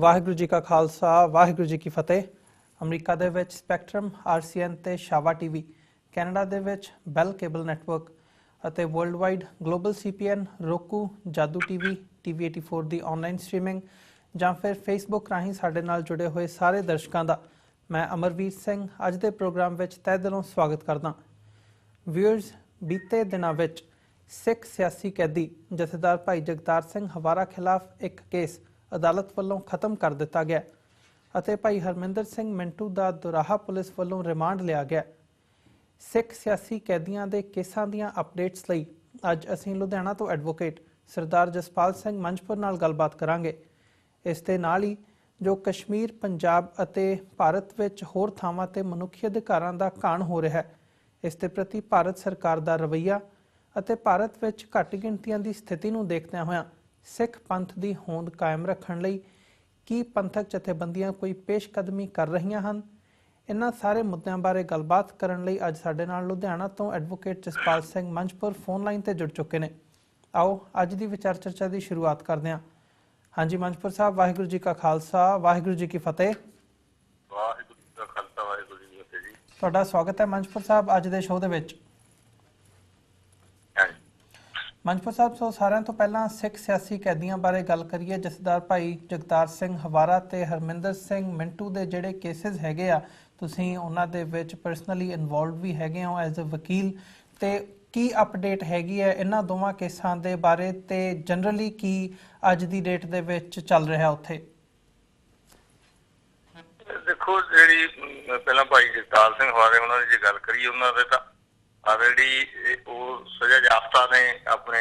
ਵਾਹਿਗੁਰੂ ਜੀ ਕਾ ਖਾਲਸਾ ਵਾਹਿਗੁਰੂ ਜੀ ਕੀ ਫਤਿਹ। ਅਮਰੀਕਾ ਦੇ ਵਿੱਚ ਸਪੈਕਟਰਮ RCN ਤੇ ਸ਼ਾਵਾ TV, ਕੈਨੇਡਾ ਦੇ ਵਿੱਚ ਬੈਲ ਕੇਬਲ ਨੈਟਵਰਕ ਅਤੇ world wide global CPN, roku, ਜਾਦੂ TV, TV84 ਦੀ ਆਨਲਾਈਨ ਸਟ੍ਰੀਮਿੰਗ ਜਾਂ ਫਿਰ ਫੇਸਬੁੱਕ ਰਾਹੀਂ ਸਾਡੇ ਨਾਲ ਜੁੜੇ ਹੋਏ ਸਾਰੇ ਦਰਸ਼ਕਾਂ ਦਾ ਮੈਂ ਅਮਰਵੀਰ ਸਿੰਘ ਅੱਜ ਦੇ ਪ੍ਰੋਗਰਾਮ ਵਿੱਚ ਤਹਿ ਦਿਲੋਂ ਸਵਾਗਤ ਕਰਦਾ। ਵਿਊਅਰਸ, ਬੀਤੇ ਦਿਨਾਂ ਵਿੱਚ ਸਿੱਖ ਸਿਆਸੀ ਕੈਦੀ ਜਥੇਦਾਰ ਭਾਈ ਜਗਤਾਰ ਸਿੰਘ ਹਵਾਰਾ ਖਿਲਾਫ ਇੱਕ ਕੇਸ ਅਦਾਲਤ ਵੱਲੋਂ ਖਤਮ ਕਰ ਦਿੱਤਾ ਗਿਆ ਅਤੇ ਭਾਈ ਹਰਮਿੰਦਰ ਸਿੰਘ ਮਿੰਟੂ ਦਾ ਦੁਰਾਹਾ ਪੁਲਿਸ ਵੱਲੋਂ ਰਿਮਾਂਡ ਲਿਆ ਗਿਆ। ਸਿੱਖ ਸਿਆਸੀ ਕੈਦੀਆਂ ਦੇ ਕੇਸਾਂ ਦੀਆਂ ਅਪਡੇਟਸ ਲਈ ਅੱਜ ਅਸੀਂ ਲੁਧਿਆਣਾ ਤੋਂ ਐਡਵੋਕੇਟ ਸਰਦਾਰ ਜਸਪਾਲ ਸਿੰਘ ਮੰਝਪੁਰ ਨਾਲ ਗੱਲਬਾਤ ਕਰਾਂਗੇ। ਇਸ ਦੇ ਨਾਲ ਹੀ ਜੋ ਕਸ਼ਮੀਰ, ਪੰਜਾਬ ਅਤੇ ਭਾਰਤ ਵਿੱਚ ਹੋਰ ਥਾਵਾਂ ਤੇ ਮਨੁੱਖੀ ਅਧਿਕਾਰਾਂ ਦਾ ਘਾਣ ਹੋ ਰਿਹਾ ਹੈ, ਇਸ ਦੇ ਪ੍ਰਤੀ ਭਾਰਤ ਸਰਕਾਰ ਦਾ ਰਵੱਈਆ ਅਤੇ ਭਾਰਤ ਵਿੱਚ ਘੱਟ ਗਿਣਤੀਆਂ ਦੀ ਸਥਿਤੀ ਨੂੰ ਦੇਖਦਿਆਂ ਹੋਇਆਂ ਸਿੱਖ ਪੰਥ ਦੀ ਹੋਂਦ ਕਾਇਮ ਰੱਖਣ ਲਈ ਕੀ ਪੰਥਕ ਜਥੇਬੰਦੀਆਂ ਕੋਈ ਪੇਸ਼ਕਦਮੀ ਕਰ ਰਹੀਆਂ ਹਨ। ਇਹਨਾਂ ਸਾਰੇ ਮੁੱਦਿਆਂ ਬਾਰੇ ਗੱਲਬਾਤ ਕਰਨ ਲਈ ਅੱਜ ਸਾਡੇ ਨਾਲ ਲੁਧਿਆਣਾ ਤੋਂ advocate Jaspal Singh Manjhpur phone line ਤੇ ਜੁੜ ਚੁੱਕੇ ਨੇ। ਆਓ ਅੱਜ ਦੀ ਵਿਚਾਰ ਚਰਚਾ ਦੀ ਸ਼ੁਰੂਆਤ ਕਰਦੇ ਹਾਂ। ਹਾਂਜੀ ਮੰਝਪੁਰ ਸਾਹਿਬ, ਵਾਹਿਗੁਰੂ ਜੀ ਕਾ ਖਾਲਸਾ ਵਾਹਿਗੁਰੂ ਜੀ ਕੀ ਫਤਿਹ। ਵਾਹਿਗੁਰੂ ਜੀ ਕਾ ਖਾਲਸਾ ਵਾਹਿਗੁਰੂ ਜੀ ਕੀ ਫਤਿਹ ਜੀ। ਤੁਹਾਡਾ ਸਵਾਗਤ ਹੈ ਮੰਝਪੁਰ ਸਾਹਿਬ ਅੱਜ ਦੇ ਸ਼ੋਅ ਦੇ ਵਿੱਚ। ਮੰਝਪੁਰ ਸਾਹਿਬ, ਸੋ ਸਾਰਿਆਂ ਤੋਂ ਪਹਿਲਾਂ ਸਿੱਖ ਸਿਆਸੀ ਕੈਦੀਆਂ ਬਾਰੇ ਗੱਲ ਕਰੀਏ। ਜਥੇਦਾਰ ਭਾਈ ਜਗਤਾਰ ਸਿੰਘ ਹਵਾਰਾ ਤੇ ਹਰਮਿੰਦਰ ਸਿੰਘ ਮਿੰਟੂ ਦੇ ਜਿਹੜੇ ਕੇਸਿਸ ਹੈਗੇ ਆ, ਤੁਸੀਂ ਉਹਨਾਂ ਦੇ ਵਿੱਚ ਪਰਸਨਲੀ ਇਨਵੋਲਵ ਵੀ ਹੈਗੇ ਹੋ ਐਜ਼ ਅ ਵਕੀਲ, ਤੇ ਕੀ ਅਪਡੇਟ ਹੈਗੀ ਹੈ ਇਹਨਾਂ ਦੋਵਾਂ ਕੇਸਾਂ ਦੇ ਬਾਰੇ ਤੇ ਜਨਰਲੀ ਕੀ ਅੱਜ ਦੀ ਡੇਟ ਦੇ ਵਿੱਚ ਚੱਲ ਰਿਹਾ ਉੱਥੇ? ਦੇਖੋ, ਜਿਹੜੀ ਪਹਿਲਾਂ ਭਾਈ ਜਗਤਾਰ ਸਿੰਘ ਹਵਾਰੇ ਉਹਨਾਂ ਦੀ ਜੇ ਗੱਲ ਕਰੀਏ, ਉਹਨਾਂ ਦੇ ਤਾਂ ਆਲਰੇਡੀ ਉਹ ਸਜ਼ਾ ਯਾਫਤਾ ਨੇ ਆਪਣੇ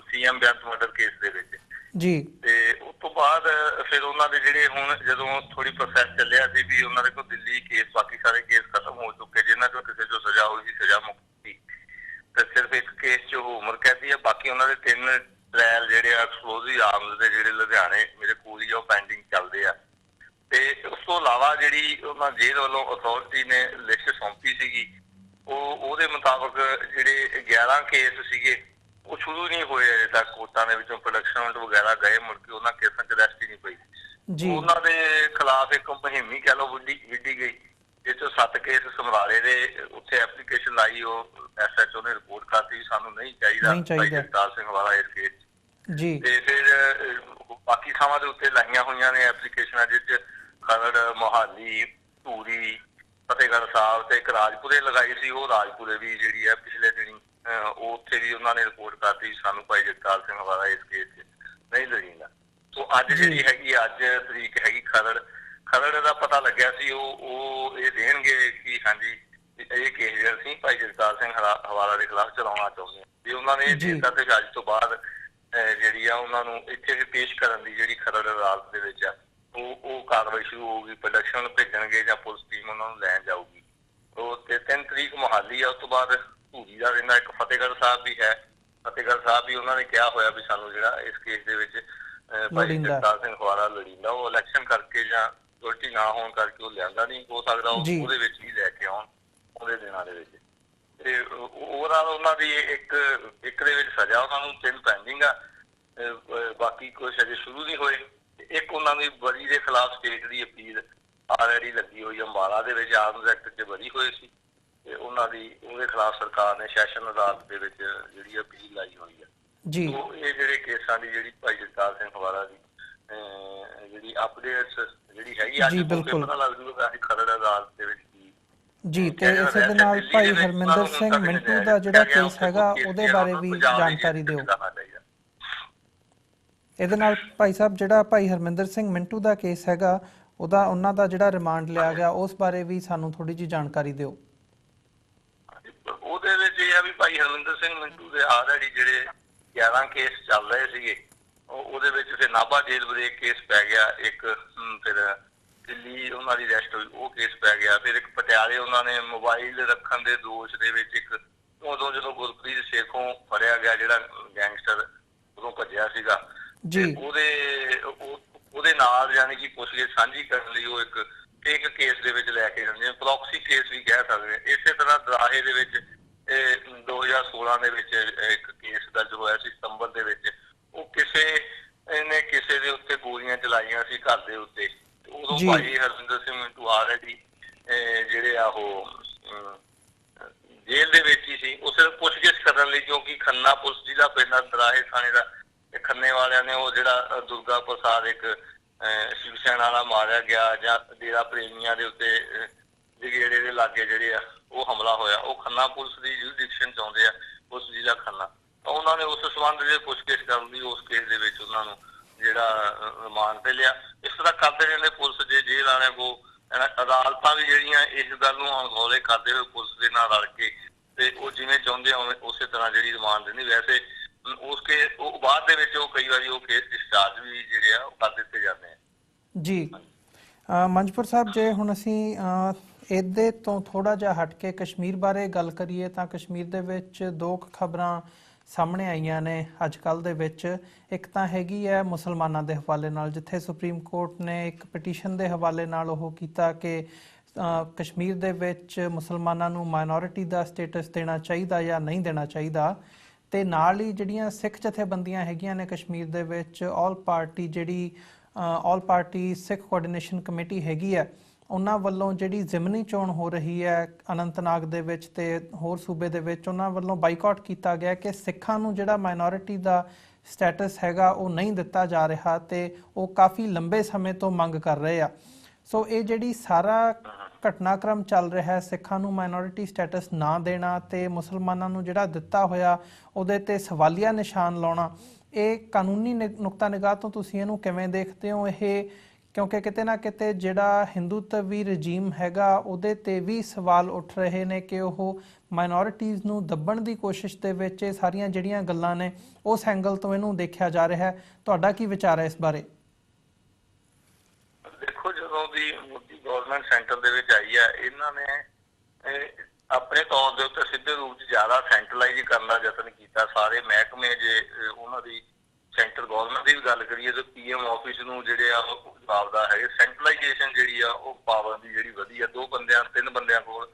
CM ਬੇਅੰਤ ਮਰਡਰ ਕੇਸ ਦੇ ਵਿੱਚ ਜੀ, ਤੇ ਉਸ ਤੋਂ ਬਾਅਦ ਫਿਰ ਉਹਨਾਂ ਦੇ ਜਿਹੜੇ ਹੁਣ ਜਦੋਂ ਥੋੜੀ ਪ੍ਰੋਸੈਸ ਚੱਲਿਆ ਸੀ ਵੀ ਉਹਨਾਂ ਦੇ ਕੋਲ ਦਿੱਲੀ ਕੇਸ, ਬਾਕੀ ਸਾਰੇ ਕੇਸ ਖਤਮ ਹੋ ਚੁੱਕੇ ਜਿਨ੍ਹਾਂ ਚੋਂ ਕਿਸੇ ਚੋਂ ਸਜ਼ਾ ਹੋਈ ਸੀ, ਸਜ਼ਾ ਮੁਕਤੀ, ਤੇ ਸਿਰਫ ਇੱਕ ਕੇਸ 'ਚ ਉਹ ਉਮਰ ਕੈਦੀ ਆ। ਬਾਕੀ ਉਹਨਾਂ ਦੇ 3 ਟ੍ਰਾਇਲ ਜਿਹੜੇ ਆ ਐਕਸਪਲੋਸਿਵ ਆਰਮਸ ਦੇ ਜਿਹੜੇ ਲੁਧਿਆਣੇ ਮੇਰੇ ਕੋਲ ਹੀ ਉਹ ਪੈਂਡਿੰਗ ਚੱਲਦੇ ਆ। ਤੇ ਉਸ ਤੋਂ ਇਲਾਵਾ ਜਿਹੜੀ ਉਹਨਾਂ ਜੇਲ੍ਹ ਵੱਲੋਂ ਅਥਾਰਟੀ ਨੇ ਲਿਸਟ ਸੌਂਪੀ ਸੀਗੀ, ਉਹਦੇ ਮੁਤਾਬਕ ਜਿਹੜੇ 11 ਕੇਸ ਸੀਗੇ ਉਹ ਸ਼ੁਰੂ ਨਹੀਂ ਹੋਏ ਅਜੇ ਤੱਕ। ਕੋਰਟਾਂ ਦੇ ਵਿੱਚੋਂ ਪ੍ਰੋਡਕਸ਼ਨ ਵਗੈਰਾ ਗਏ, ਮੁੜ ਕੇ ਉਹਨਾਂ ਕੇਸਾਂ 'ਚ ਅਰੈਸਟ ਹੀ ਨਹੀਂ ਪਈ। ਉਹਨਾਂ ਦੇ ਖਿਲਾਫ ਇੱਕ ਮੁਹਿੰਮ ਹੀ ਕਹਿ ਲਓ ਵਿੱਢੀ ਗਈ, ਜਿਸ 'ਚੋਂ 7 ਕੇਸ ਸਮਰਾਲੇ ਦੇ ਉੱਥੇ ਐਪਲੀਕੇਸ਼ਨ ਲਾਈ, ਉਹ SHO ਨੇ ਰਿਪੋਰਟ ਕਰਤੀ ਸਾਨੂੰ ਨਹੀਂ ਚਾਹੀਦਾ ਭਾਈ ਜਗਤਾਰ ਸਿੰਘ ਵਾਲਾ ਇਸ ਕੇਸ 'ਚ। ਤੇ ਫਿਰ ਬਾਕੀ ਥਾਵਾਂ ਦੇ ਉੱਤੇ ਲਾਈਆਂ ਹੋਈਆਂ ਨੇ ਐਪਲੀਕੇਸ਼ਨਾਂ, ਜਿਸ 'ਚ ਖਰੜ, ਮੋਹਾਲੀ, ਧੂਰੀ, ਫਤਿਹਗੜ੍ਹ ਸਾਹਿਬ ਤੇ ਇੱਕ ਰਾਜਪੁਰੇ ਲਗਾਈ ਸੀ। ਉਹ ਰਾਜਪੁਰੇ ਵੀ ਜਿਹੜੀ ਹੈ ਪਿਛਲੇ ਦਿਨੀ ਉੱਥੇ ਵੀ ਉਹਨਾਂ ਨੇ ਰਿਪੋਰਟ ਕਰਤੀ ਸਾਨੂੰ ਭਾਈ ਜਗਤਾਰ ਸਿੰਘ ਹਵਾਰਾ ਇਸ ਕੇਸ 'ਚ ਨਹੀਂ ਲੜੀਂਦਾ। ਸੋ ਅੱਜ ਜਿਹੜੀ ਹੈਗੀ, ਅੱਜ ਤਰੀਕ ਹੈਗੀ ਖਰੜ ਦਾ ਪਤਾ ਲੱਗਿਆ ਸੀ ਉਹ ਇਹ ਦੇਣਗੇ ਕਿ ਹਾਂਜੀ ਇਹ ਕੇਸ ਜਿਹੜਾ ਅਸੀਂ ਭਾਈ ਜਗਤਾਰ ਸਿੰਘ ਹਵਾਰਾ ਦੇ ਖਿਲਾਫ ਚਲਾਉਣਾ ਚਾਹੁੰਦੇ ਹਾਂ। ਜੇ ਉਹਨਾਂ ਨੇ ਇਹ ਦੇਤਾ ਤੇ ਅੱਜ ਤੋਂ ਬਾਅਦ ਜਿਹੜੀ ਆ ਉਹਨਾਂ ਨੂੰ ਇੱਥੇ ਪੇਸ਼ ਕਰਨ ਦੀ ਜਿਹੜੀ ਖਰੜ ਅਦਾਲਤ ਦੇ ਵਿੱਚ ਆ ਉਹ ਕਾਰਵਾਈ ਸ਼ੁਰੂ ਹੋਊਗੀ। ਪ੍ਰੋਡਕਸ਼ਨ ਭੇਜਣਗੇ ਜਾਂ ਪੁਲਿਸ ਟੀਮ ਉਹਨਾਂ ਨੂੰ ਲੈਣ ਜਾਊਗੀ। ਉਹ 3 ਤਰੀਕ ਮੋਹਾਲੀ ਆ, ਉਸ ਤੋਂ ਬਾਅਦ ਧੂਰੀ ਦਾ ਰਹਿੰਦਾ, ਇੱਕ ਫਤਿਹਗੜ੍ਹ ਸਾਹਿਬ ਵੀ ਹੈ। ਫਤਿਹਗੜ੍ਹ ਸਾਹਿਬ ਵੀ ਉਹਨਾਂ ਨੇ ਕਿਹਾ ਹੋਇਆ ਵੀ ਸਾਨੂੰ ਜਿਹੜਾ ਇਸ ਕੇਸ ਦੇ ਵਿੱਚ ਭਾਈ ਜਗਤਾਰ ਸਿੰਘ ਹਵਾਰਾ ਲੜੀਂਦਾ, ਉਹ ਇਲੈਕਸ਼ਨ ਕਰਕੇ ਜਾਂ ਸਿਕਿਉਰਿਟੀ ਨਾ ਹੋਣ ਕਰਕੇ ਉਹ ਲਿਆਂਦਾ ਨਹੀਂ ਹੋ ਸਕਦਾ, ਉਹਦੇ ਵਿੱਚ ਹੀ ਲੈ ਕੇ ਆਉਣ ਉਹਦੇ ਦਿਨਾਂ ਦੇ ਵਿੱਚ। ਤੇ ਓਵਰਆਲ ਉਹਨਾਂ ਦੀ ਇੱਕ ਦੇ ਵਿੱਚ ਸਜ਼ਾ ਉਹਨਾਂ ਨੂੰ 3 ਪੈਂਡਿੰਗ ਆ, ਬਾਕੀ ਕੁਛ ਅਜੇ ਸ਼ੁਰੂ ਨਹੀਂ ਹੋਏ। ਇੱਕ ਉਹਨਾਂ ਦੀ ਬਰੀ ਦੇ ਖਿਲਾਫ ਸਟੇਟ ਦੀ ਅਪੀਲ ਆਲਰੇਡੀ ਲੱਗੀ ਹੋਈ, ਅੰਬਾਲਾ ਦੇ ਵਿੱਚ ਆਰਮਸ ਐਕਟ 'ਚ ਬਰੀ ਹੋਈ ਸੀ ਤੇ ਉਹਨਾਂ ਦੀ ਉਹਦੇ ਖਿਲਾਫ ਸਰਕਾਰ ਨੇ ਸੈਸ਼ਨ ਅਦਾਲਤ ਦੇ ਵਿੱਚ ਜਿਹੜੀ ਅਪੀਲ ਲਾਈ ਹੋਈ ਹੈ। ਇਹ ਜਿਹੜੇ ਕੇਸਾਂ ਦੀ ਜਿਹੜੀ ਭਾਈ ਜਗਤਾਰ ਸਿੰਘ ਹਵਾਰਾ ਦੀ ਜਿਹੜੀ ਅਪਡੇਟਸ ਜਿਹੜੀ ਹੈਗੀ ਅੱਜ ਪਤਾ ਲੱਗ ਜੂਗਾ ਕਿ ਖਰੜ ਅਦਾਲਤ ਦੇ ਵਿੱਚ ਜੀ। ਤੇ ਇਸੇ ਦੇ ਨਾਲ ਭਾਈ ਹਰਮਿੰਦਰ ਸਿੰਘ ਮਿੰਟੂ ਦਾ ਜਿਹੜਾ ਕੇਸ ਹੈਗਾ ਉਹਦੇ ਬਾਰੇ ਵੀ ਜਾਣਕਾਰੀ ਦਿਓ। ਇਹਦੇ ਨਾਲ ਭਾਈ ਸਾਹਿਬ, ਜਿਹੜਾ ਭਾਈ ਹਰਮਿੰਦਰ ਸਿੰਘ ਮਿੰਟੂ ਦਾ ਕੇਸ ਹੈਗਾ ਉਹਨਾਂ ਦਾ ਜਿਹੜਾ ਰਿਮਾਂਡ ਲਿਆ ਗਿਆ, ਉਸ ਬਾਰੇ ਵੀ ਸਾਨੂੰ ਥੋੜੀ ਜਿਹੀ ਜਾਣਕਾਰੀ ਦਿਓ। ਉਹਦੇ ਵਿੱਚ ਇਹ ਆ ਵੀ ਭਾਈ ਹਰਮਿੰਦਰ ਸਿੰਘ ਮਿੰਟੂ ਦੇ ਆਲਰੇਡੀ ਜਿਹੜੇ 11 ਕੇਸ ਚੱਲ ਰਹੇ ਸੀਗੇ, ਉਹਦੇ ਵਿੱਚ ਫਿਰ ਨਾਭਾ ਜੇਲ੍ਹ ਬ੍ਰੇਕ ਕੇਸ ਪੈ ਗਿਆ, ਇੱਕ ਫਿਰ ਦਿੱਲੀ ਉਹਨਾਂ ਦੀ ਅਰੈਸਟ ਹੋਈ ਉਹ ਕੇਸ ਪੈ ਗਿਆ, ਫਿਰ ਇੱਕ ਪਟਿਆਲੇ ਉਹਨਾਂ ਨੇ ਮੋਬਾਈਲ ਰੱਖਣ ਦੇ ਦੋਸ਼ ਦੇ ਵਿੱਚ ਇੱਕ ਉਦੋਂ ਜਦੋਂ ਗੁਰਪ੍ਰੀਤ ਸੇਖੋਂ ਫੜਿਆ ਗਿਆ ਜਿਹੜਾ ਗੈਂਗਸਟਰ ਉਦੋਂ ਭੱਜਿਆ ਸੀਗਾ, ਉਹਦੇ ਨਾਲ ਯਾਨੀ ਕਿ ਪੁੱਛਗਿੱਛ ਸਾਂਝੀ ਕਰਨ ਲਈ ਉਹ ਇੱਕ ਕੇਸ ਦੇ ਵਿੱਚ ਲੈ ਕੇ ਜਾਂਦੇ, ਪ੍ਰੋਕਸੀ ਕੇਸ ਵੀ ਕਹਿ ਸਕਦੇ ਹਾਂ। ਇਸੇ ਤਰ੍ਹਾਂ ਦਰਾਹੇ ਦੇ ਵਿੱਚ 2016 ਦੇ ਵਿੱਚ ਇੱਕ ਕੇਸ ਦਰਜ ਹੋਇਆ ਸੀ ਸਤੰਬਰ ਦੇ ਵਿੱਚ, ਉਹ ਕਿਸੇ ਨੇ ਕਿਸੇ ਦੇ ਉੱਤੇ ਗੋਲੀਆਂ ਚਲਾਈਆਂ ਸੀ ਘਰ ਦੇ ਉੱਤੇ। ਉਦੋਂ ਜੀ ਭਾਈ ਹਰਵਿੰਦਰ ਸਿੰਘ ਮਿੰਟੂ ਆਲਰੇਡੀ ਜਿਹੜੇ ਆ ਉਹ ਜੇਲ੍ਹ ਦੇ ਵਿੱਚ ਹੀ ਸੀ। ਉਹ ਸਿਰਫ ਪੁੱਛਗਿੱਛ ਕਰਨ ਲਈ, ਕਿਉਂਕਿ ਖੰਨਾ ਪੁਲਿਸ ਜ਼ਿਲ੍ਹਾ ਪਿੰਡ ਦਰਾਹੇ ਥਾਣੇ ਦਾ, ਤੇ ਖੰਨੇ ਵਾਲਿਆਂ ਨੇ ਉਹ ਜਿਹੜਾ ਦੁਰਗਾ ਪ੍ਰਸਾਦ ਇੱਕ ਸ਼ਿਵ ਸੈਨਾ ਵਾਲਾ ਮਾਰਿਆ ਗਿਆ ਜਾਂ ਡੇਰਾ ਪ੍ਰੇਮੀਆਂ ਦੇ ਉੱਤੇ ਜਗੇੜੇ ਦੇ ਲਾਗੇ ਜਿਹੜੇ ਆ ਉਹ ਹਮਲਾ ਹੋਇਆ, ਉਹ ਖੰਨਾ ਪੁਲਿਸ ਦੀ ਜੁਰਿਸਡਿਕਸ਼ਨ ਚ ਆਉਂਦੇ ਆ, ਪੁਲਿਸ ਜ਼ਿਲ੍ਹਾ ਖੰਨਾ। ਤਾਂ ਉਹਨਾਂ ਨੇ ਉਸ ਸੰਬੰਧ ਦੇ ਪੁੱਛਗਿੱਛ ਕਰਨ ਦੀ ਉਸ ਕੇਸ ਦੇ ਵਿੱਚ ਉਹਨਾਂ ਨੂੰ ਜਿਹੜਾ ਰਿਮਾਂਡ ਤੇ ਲਿਆ। ਇਸ ਤਰ੍ਹਾਂ ਕਰਦੇ ਰਹਿੰਦੇ ਪੁਲਿਸ ਜੇ ਜੇਲ੍ਹ ਵਾਲਿਆਂ ਕੋਲ ਅਦਾਲਤਾਂ ਵੀ ਜਿਹੜੀਆਂ ਇਸ ਗੱਲ ਨੂੰ ਅਣਗੌਲੇ ਕਰਦੇ ਹੋਏ ਪੁਲਿਸ ਦੇ ਨਾਲ ਰਲ ਕੇ ਤੇ ਉਹ ਜਿਵੇਂ ਚਾਹੁੰਦੇ ਆ ਉਸੇ ਤਰ੍ਹਾਂ ਜਿਹੜੀ ਰਿਮਾਂਡ ਦਿੰਦੀ। ਵੈਸੇ ਉਸ ਕੇਸ ਉਹ ਬਾਅਦ ਦੇ ਵਿੱਚ ਉਹ ਕਈ ਵਾਰੀ ਉਹ ਕੇਸ ਡਿਸਚਾਰਜ ਵੀ ਜਿਹੜੇ ਆ ਉਹ ਕਰ ਦਿੱਤੇ ਜਾਂਦੇ ਆ। ਜੀ ਮੰਜਪੁਰ ਸਾਹਿਬ, ਜੇ ਹੁਣ ਅਸੀਂ ਇਹਦੇ ਤੋਂ ਥੋੜ੍ਹਾ ਜਿਹਾ ਹਟ ਕੇ ਕਸ਼ਮੀਰ ਬਾਰੇ ਗੱਲ ਕਰੀਏ ਤਾਂ ਕਸ਼ਮੀਰ ਦੇ ਵਿੱਚ ਦੋ ਖਬਰਾਂ ਸਾਹਮਣੇ ਆਈਆਂ ਨੇ ਅੱਜ ਕੱਲ੍ਹ ਦੇ ਵਿੱਚ। ਇੱਕ ਤਾਂ ਹੈਗੀ ਹੈ ਮੁਸਲਮਾਨਾਂ ਦੇ ਹਵਾਲੇ ਨਾਲ, ਜਿੱਥੇ ਸੁਪਰੀਮ ਕੋਰਟ ਨੇ ਇੱਕ ਪਟੀਸ਼ਨ ਦੇ ਹਵਾਲੇ ਨਾਲ ਉਹ ਕੀਤਾ ਕਿ ਕਸ਼ਮੀਰ ਦੇ ਵਿੱਚ ਮੁਸਲਮਾਨਾਂ ਨੂੰ ਮਾਈਨੋਰਿਟੀ ਦਾ ਸਟੇਟਸ ਦੇਣਾ ਚਾਹੀਦਾ ਜਾਂ ਨਹੀਂ ਦੇਣਾ ਚਾਹੀਦਾ। ਤੇ ਨਾਲ ਹੀ ਜਿਹੜੀਆਂ ਸਿੱਖ ਜਥੇਬੰਦੀਆਂ ਹੈਗੀਆਂ ਨੇ ਕਸ਼ਮੀਰ ਦੇ ਵਿੱਚ, ਆਲ ਪਾਰਟੀ ਸਿੱਖ ਕੋਆਰਡੀਨੇਸ਼ਨ ਕਮੇਟੀ ਹੈਗੀ ਹੈ, ਉਹਨਾਂ ਵੱਲੋਂ ਜਿਹੜੀ ਜ਼ਿਮਨੀ ਚੋਣ ਹੋ ਰਹੀ ਹੈ ਅਨੰਤਨਾਗ ਦੇ ਵਿੱਚ ਤੇ ਹੋਰ ਸੂਬੇ ਦੇ ਵਿੱਚ, ਉਹਨਾਂ ਵੱਲੋਂ ਬਾਈਕਾਟ ਕੀਤਾ ਗਿਆ ਕਿ ਸਿੱਖਾਂ ਨੂੰ ਜਿਹੜਾ ਮਾਈਨੋਰਿਟੀ ਦਾ ਸਟੇਟਸ ਹੈਗਾ ਉਹ ਨਹੀਂ ਦਿੱਤਾ ਜਾ ਰਿਹਾ ਤੇ ਉਹ ਕਾਫੀ ਲੰਬੇ ਸਮੇਂ ਤੋਂ ਮੰਗ ਕਰ ਰਹੇ ਆ। ਸੋ ਇਹ ਜਿਹੜੀ ਸਾਰਾ ਘਟਨਾਕ੍ਰਮ ਚੱਲ ਰਿਹਾ ਹੈ, ਸਿੱਖਾਂ ਨੂੰ ਮਾਈਨੋਰਿਟੀ ਸਟੇਟਸ ਨਾ ਦੇਣਾ ਤੇ ਮੁਸਲਮਾਨਾਂ ਨੂੰ ਜਿਹੜਾ ਦਿੱਤਾ ਹੋਇਆ ਉਹਦੇ ਤੇ ਸਵਾਲੀਆ ਨਿਸ਼ਾਨ ਲਾਉਣਾ, ਇਹ ਕਾਨੂੰਨੀ ਨੁਕਤਾ ਨਿਗਾਹ ਤੋਂ ਤੁਸੀਂ ਇਹਨੂੰ ਕਿਵੇਂ ਦੇਖਦੇ ਹੋ? ਇਹ ਕਿਉਂਕਿ ਕਿਤੇ ਨਾ ਕਿਤੇ ਜਿਹੜਾ ਹਿੰਦੂਤਵੀ ਰਜੀਮ ਹੈਗਾ ਉਹਦੇ ਤੇ ਵੀ ਸਵਾਲ ਉੱਠ ਰਹੇ ਨੇ ਕਿ ਉਹ ਮਾਈਨੋਰਿਟੀਜ਼ ਨੂੰ ਦੱਬਣ ਦੀ ਕੋਸ਼ਿਸ਼ ਦੇ ਵਿੱਚ ਇਹ ਸਾਰੀਆਂ ਜਿਹੜੀਆਂ ਗੱਲਾਂ ਨੇ ਉਸ ਐਂਗਲ ਤੋਂ ਇਹਨੂੰ ਦੇਖਿਆ ਜਾ ਰਿਹਾ ਹੈ। ਤੁਹਾਡਾ ਕੀ ਵਿਚਾਰ ਹੈ ਇਸ ਬਾਰੇ? ਦੇਖੋ, ਜਦੋਂ ਦੀ ਮੋਦੀ ਗਵਰਨਮੈਂਟ ਸੈਂਟਰ ਦੇ ਵਿੱਚ ਆਈ ਹੈ, ਇਹਨਾਂ ਨੇ ਆਪਣੇ ਤੌਰ ਦੇ ਉੱਤੇ ਸਿੱਧੇ ਰੂਪ 'ਚ ਜ਼ਿਆਦਾ ਸੈਂਟਰਲਾਈਜ਼ ਕਰਨ ਦਾ ਯਤਨ ਕੀਤਾ। ਸਾਰੇ ਮਹਿਕਮੇ ਜੇ ਉਹਨਾਂ ਦੀ ਸੈਂਟਰ ਗਵਰਨਮੈਂਟ ਦੀ ਵੀ ਗੱਲ ਕਰੀਏ ਤਾਂ PM ਆਫਿਸ ਨੂੰ ਜਿਹੜੇ ਆ ਉਹ ਜਵਾਬਦਾ ਹੈਗੇ। ਸੈਂਟਰਲਾਈਜੇਸ਼ਨ ਜਿਹੜੀ ਆ ਉਹ ਪਾਵਰ ਦੀ ਜਿਹੜੀ ਵਧੀ ਆ, 2 ਬੰਦਿਆਂ 3 ਬੰਦਿਆਂ ਕੋਲ